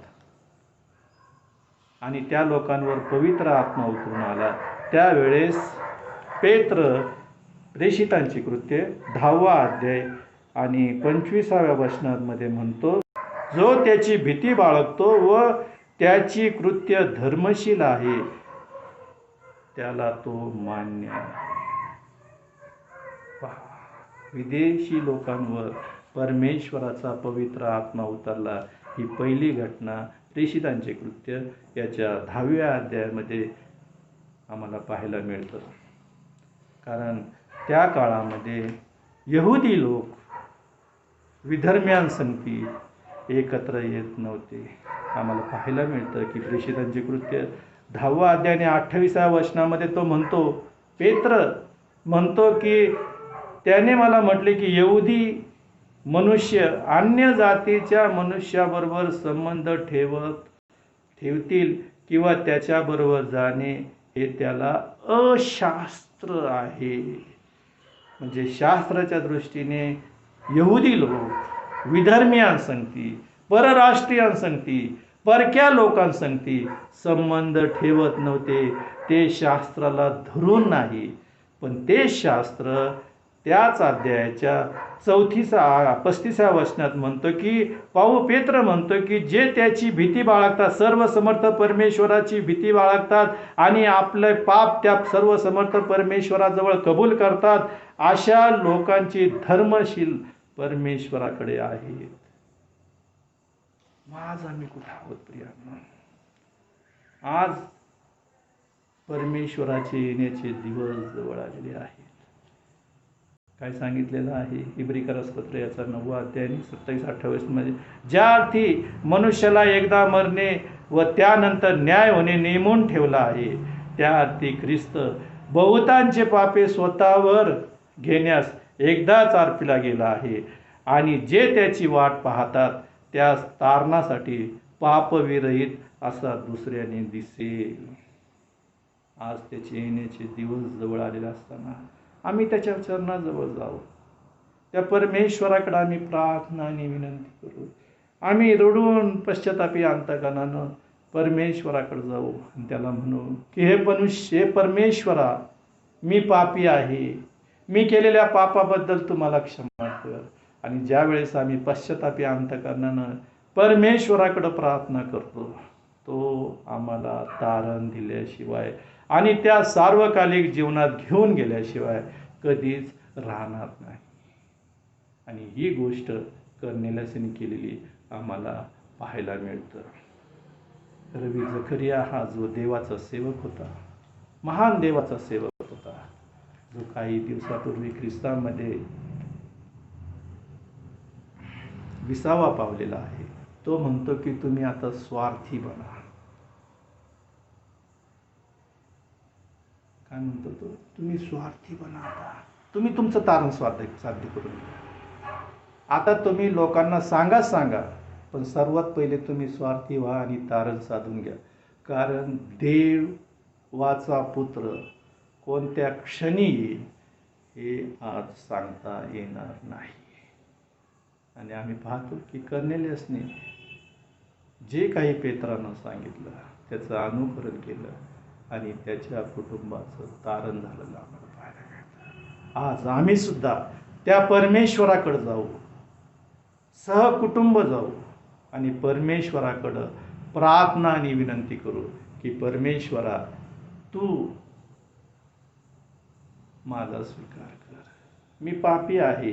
आणि त्या लोकांवर पवित्र आत्मा उतरून आला, त्यावेळेस पेत्र प्रेषितांची कृत्ये 10वा अध्याय आणि 25व्या वचनामध्ये म्हणतो, जो त्याची भीती बाळगतो व त्याची कृत्य धर्मशील आहे त्याला तो मान्य आहे. विदेशी लोकांवर परमेश्वराचा पवित्र आत्मा उतरला ही पहिली घटना प्रेषितांचे कृत्य याच्या 10व्या अध्यायामध्ये आम्हाला पाहायला मिळतं. कारण त्या काळामध्ये यहुदी लोक विधर्म्यांसंगती एकत्र येत नव्हते. आम्हाला पाहायला मिळतं की प्रेषितांचे कृत्य 10वा अध्याय आणि 28व्या वचनामध्ये तो म्हणतो, पेत्र म्हणतो की त्याने मला म्हटले की यहुदी मनुष्य अन्य जातीच्या मनुष्याबरोबर संबंध ठेवतील किंवा त्याच्याबरोबर जाणे हे त्याला अशास्त्र आहे. म्हणजे शास्त्राच्या दृष्टीने यहुदी लोक विधर्मीयांसंगती, परराष्ट्रीयांसंगती, परक्या लोकांसंगती संबंध ठेवत नव्हते. ते शास्त्राला धरून नाही, पण ते शास्त्र त्याच अध्यायाच्या 35व्या वचनात म्हणतो की पेत्र म्हणतो की जे त्याची भीती बाळगतात, सर्व समर्थ परमेश्वराची भीती बाळगतात आणि आपले पाप त्या सर्व समर्थ परमेश्वराजवळ कबूल करतात, अशा लोकांची धर्मशील परमेश्वराकडे आहेत. आज आम्ही कुठे आहोत प्रियांनो? आज परमेश्वराचे येण्याचे दिवस जवळ आलेले आहेत. काय सांगितलेलं आहे इब्रिकरास पत्र याचा 9वा अध्याय 27-28 मध्ये, ज्या अर्थी मनुष्याला एकदा मरणे व त्यानंतर न्याय होणे नेमून ठेवला आहे, त्या अर्थी ख्रिस्त बहुतांचे पापे स्वतःवर घेण्यास एकदाच अर्पिला गेला आहे आणि जे त्याची वाट पाहतात त्यास तारणासाठी पापविरहित असा दुसऱ्याने दिसेल. आज त्याचे येण्याचे दिवस जवळ आलेले असताना आम्ही त्याच्या चरणाजवळ जाऊ, त्या परमेश्वराकडे आम्ही प्रार्थना आणि विनंती करू. आम्ही रडून पश्चातापी अंतकरणानं परमेश्वराकडे जाऊ आणि त्याला म्हणू की हे परमेश्वरा, मी पापी आहे, मी केलेल्या पापाबद्दल तुम्हाला क्षमा कर. आणि ज्या वेळेस आम्ही पश्चातापी अंतकरणानं परमेश्वराकडे प्रार्थना करतो, तो आम्हाला तारण दिल्याशिवाय आणि त्या सार्वकालिक जीवनात घेऊन गेल्याशिवाय कधीच राहणार नाही. आणि ही गोष्ट कर्नेलियसने केलेली आम्हाला पाहायला मिळतं. रवी जकरिया हा जो देवाचा सेवक होता, महान देवाचा सेवक होता, जो काही दिवसापूर्वी ख्रिस्तामध्ये विसावा पावलेला आहे, तो म्हणतो की तुम्ही आता स्वार्थी बना. काय म्हणतो तो? तुम्ही स्वार्थी बना आता. तुम्ही तुमचं तारण साध्य करून घ्या. आता तुम्ही लोकांना सांगा, पण सर्वात पहिले तुम्ही स्वार्थी व्हा आणि तारण साधून घ्या. कारण देवाचा पुत्र कोणत्या क्षणी येईल हे आज सांगता येणार नाही. आणि आम्ही पाहतो की कर्नेलियसने जे काही पेत्रानं सांगितलं त्याचं अनुकरण केलं आणि त्याच्या कुटुंबाचं तारण झालेलं आम्हाला पाहायला मिळतं. आज आम्ही सुद्धा त्या परमेश्वराकडे जाऊ, सहकुटुंब जाऊ आणि परमेश्वराकडं प्रार्थना आणि विनंती करू की परमेश्वरा, तू माझा स्वीकार कर. मी पापी आहे,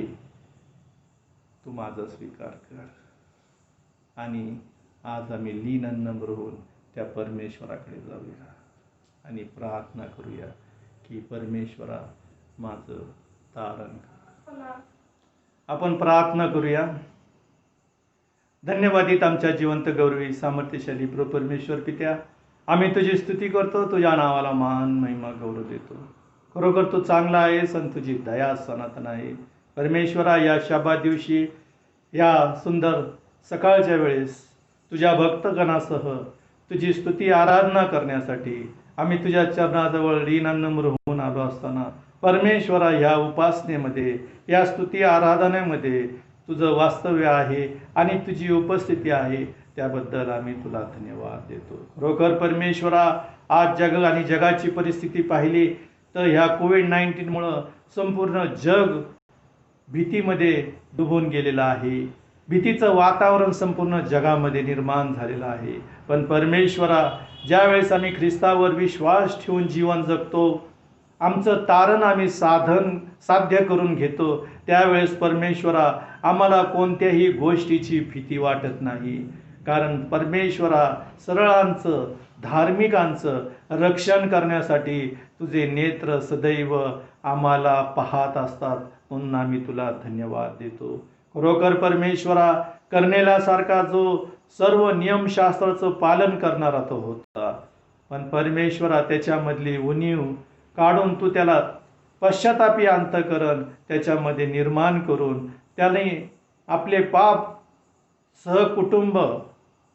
तू माझा स्वीकार कर. आणि आज आम्ही लीन नम्र होऊन त्या परमेश्वराकडे जाऊया आणि प्रार्थना करूया की परमेश्वरा, माझं तारण कर. आपण प्रार्थना करूया. धन्यवादित आमच्या जिवंत गौरवी सामर्थ्यशाली परमेश्वर पित्या, आम्ही तुझी स्तुती करतो, तुझ्या नावाला मान महिमा गौरव देतो. खरोखर तू चांगला आहेस आणि तुझी दया सनातन आहे. परमेश्वरा, या शब्दात दिवशी या सुंदर सकाळच्या वेळेस तुझ्या भक्तगणासह तुझी स्तुती आराधना करण्यासाठी आम्ही तुझ्या चरणाजवळ लीन नम्र होऊन आलो असताना परमेश्वरा, ह्या उपासनेमध्ये, या स्तुती आराधनेमध्ये तुझं वास्तव्य आहे आणि तुझी उपस्थिती आहे, त्याबद्दल आम्ही तुला धन्यवाद देतो. खरोखर परमेश्वरा, आज जग आणि जगाची परिस्थिती पाहिली तर ह्या कोविड-19मुळं संपूर्ण जग भीतीमध्ये डुबून गेलेलं आहे. भीतीचं वातावरण संपूर्ण जगामध्ये निर्माण झालेलं आहे. पण परमेश्वरा, ज्यावेळेस आम्ही ख्रिस्तावर विश्वास ठेवून जीवन जगतो, आमचं तारण आम्ही साध्य करून घेतो, त्यावेळेस परमेश्वरा, आम्हाला कोणत्याही गोष्टीची भीती वाटत नाही. कारण परमेश्वरा, सरळांचं, धार्मिकांचं रक्षण करण्यासाठी तुझे नेत्र सदैव आम्हाला पाहत असतात. म्हणून आम्ही तुला धन्यवाद देतो. खरोखर परमेश्वरा, कर्नेलासारखा जो सर्व नियमशास्त्राचं पालन करणारा तो होता, पण परमेश्वरा, त्याच्यामधली उणीव काढून तू त्याला पश्चातापी अंतःकरण त्याच्यामध्ये निर्माण करून त्याने आपले पाप सहकुटुंब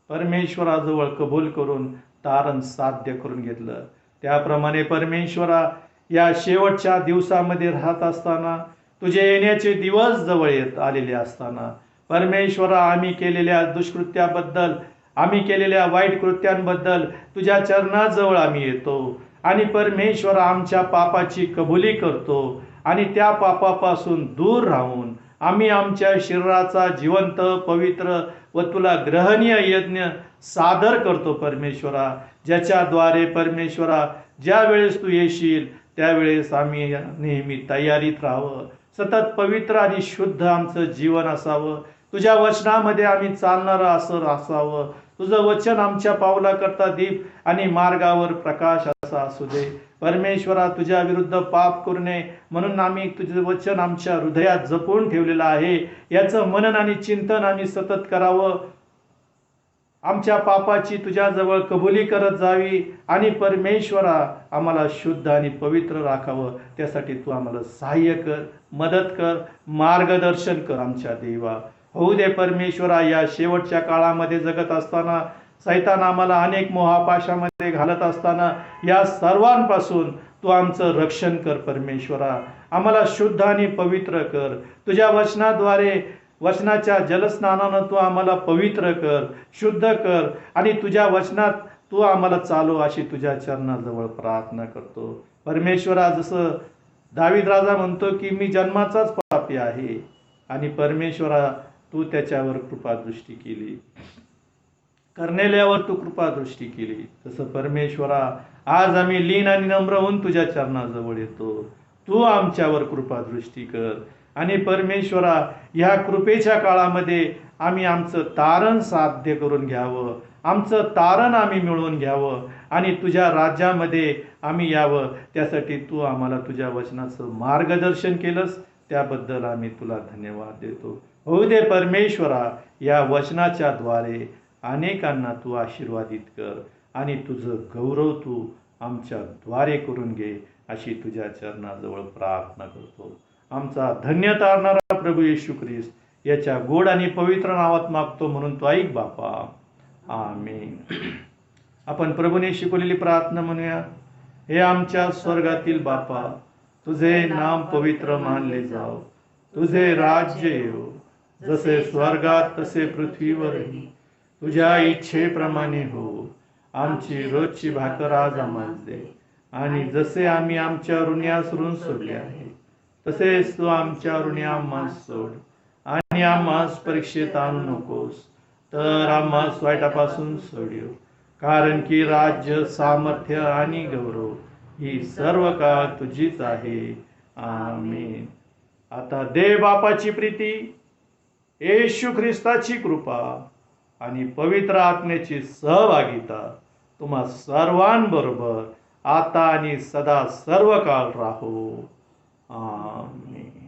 परमेश्वराजवळ कबूल करून तारण साध्य करून घेतलं. त्याप्रमाणे परमेश्वरा, या शेवटच्या दिवसामध्ये राहत असताना, तुझे येण्याचे दिवस जवळ येत आलेले असताना परमेश्वरा, आम्ही केलेल्या दुष्कृत्याबद्दल, आम्ही केलेल्या वाईट कृत्यांबद्दल तुझ्या चरणाजवळ आम्ही येतो आणि परमेश्वरा, आमच्या पापाची कबुली करतो आणि त्या पापापासून दूर राहून आम्ही आमच्या शरीराचा जिवंत, पवित्र व तुला ग्रहणीय यज्ञ सादर करतो परमेश्वरा, ज्याच्याद्वारे परमेश्वरा, ज्या वेळेस तू येशील त्यावेळेस आम्ही नेहमी तयारीत राहावं. सतत पवित्र आणि शुद्ध आमचं जीवन असावं. तुझ्या वचनामध्ये आम्ही चालणारं असं असावं. तुझं वचन आमच्या पावलाकरता दीप आणि मार्गावर प्रकाश असा असू दे. परमेश्वरा, तुझ्या विरुद्ध पाप करू नये म्हणून आम्ही तुझं वचन आमच्या हृदयात जपून ठेवलेलं आहे. याचं मनन आणि चिंतन आम्ही सतत करावं. आमच्या पापाची तुझ्याजवळ कबुली करत जावी आणि परमेश्वरा, आम्हाला शुद्ध आणि पवित्र राखावं. त्यासाठी तू आम्हाला सहाय्य कर, मदत कर, मार्गदर्शन कर आमच्या देवा. होऊ दे परमेश्वरा, या शेवटच्या काळामध्ये जगत असताना, सैतान आम्हाला अनेक मोहापाशामध्ये घालत असताना, या सर्वांपासून तू आमचं रक्षण कर परमेश्वरा. आम्हाला शुद्ध आणि पवित्र कर. तुझ्या वचनाद्वारे, वचनाच्या जलस्नानानं तू आम्हाला पवित्र कर, शुद्ध कर आणि तुझ्या वचनात तू आम्हाला चालव, अशी तुझ्या चरणाजवळ प्रार्थना करतो परमेश्वरा. जसं दावीद राजा म्हणतो की मी जन्माचाच पापी आहे आणि परमेश्वरा, तू त्याच्यावर कृपादृष्टी केली, कर्नेल्यावर तू कृपादृष्टी केली. तसं परमेश्वरा, आज आम्ही लीन आणि नम्र होऊन तुझ्या चरणाजवळ येतो. तू आमच्यावर कृपादृष्टी कर आणि परमेश्वरा, ह्या कृपेच्या काळामध्ये आम्ही आमचं तारण साध्य करून घ्यावं, आमचं तारण आम्ही मिळवून घ्यावं आणि तुझ्या राज्यामध्ये आम्ही यावं. त्यासाठी तू आम्हाला तुझ्या वचनाचं मार्गदर्शन केलंस, त्याबद्दल आम्ही तुला धन्यवाद देतो. होऊ दे परमेश्वरा, या वचनाच्या द्वारे अनेकांना तू आशीर्वादित कर आणि तुझं गौरव तू आमच्या द्वारे करून घे, अशी तुझ्या चरणाजवळ प्रार्थना करतो. आमचा धन्य तारणारा प्रभू येशू ख्रिस्त याच्या गोड आणि पवित्र नावात मागतो म्हणून तो ऐक बापा. आमेन. आपण प्रभूने शिकवलेली प्रार्थना म्हणूया. हे आमच्या स्वर्गातील बापा, तुझे नाम पवित्र मानले जाओ, तुझे राज्य येवो, जसे स्वर्गात तसे पृथ्वीवरही. तुझ्या इच्छेप्रमाणे हो. आमची रोजची भाकर आज आम्हाला दे, आणि जसे आम्ही आमच्या ऋण्यास ऋण सोडले आहे, तसेच तू आमच्या ऋणी आम्हास सोड, आणि आम्हास परीक्षेत आणू नकोस, तर आम्हास वाईटापासून सोडिव. कारण की राज्य, सामर्थ्य आणि गौरव ही सर्व काळ तुझीच आहे. आमेन. आता देव बापाची प्रीती, येशू ख्रिस्ताची कृपा आणि पवित्र आत्म्याची सहभागिता तुम्हा सर्वांबरोबर आता आणि सदा सर्व काळ राहो. आमेन.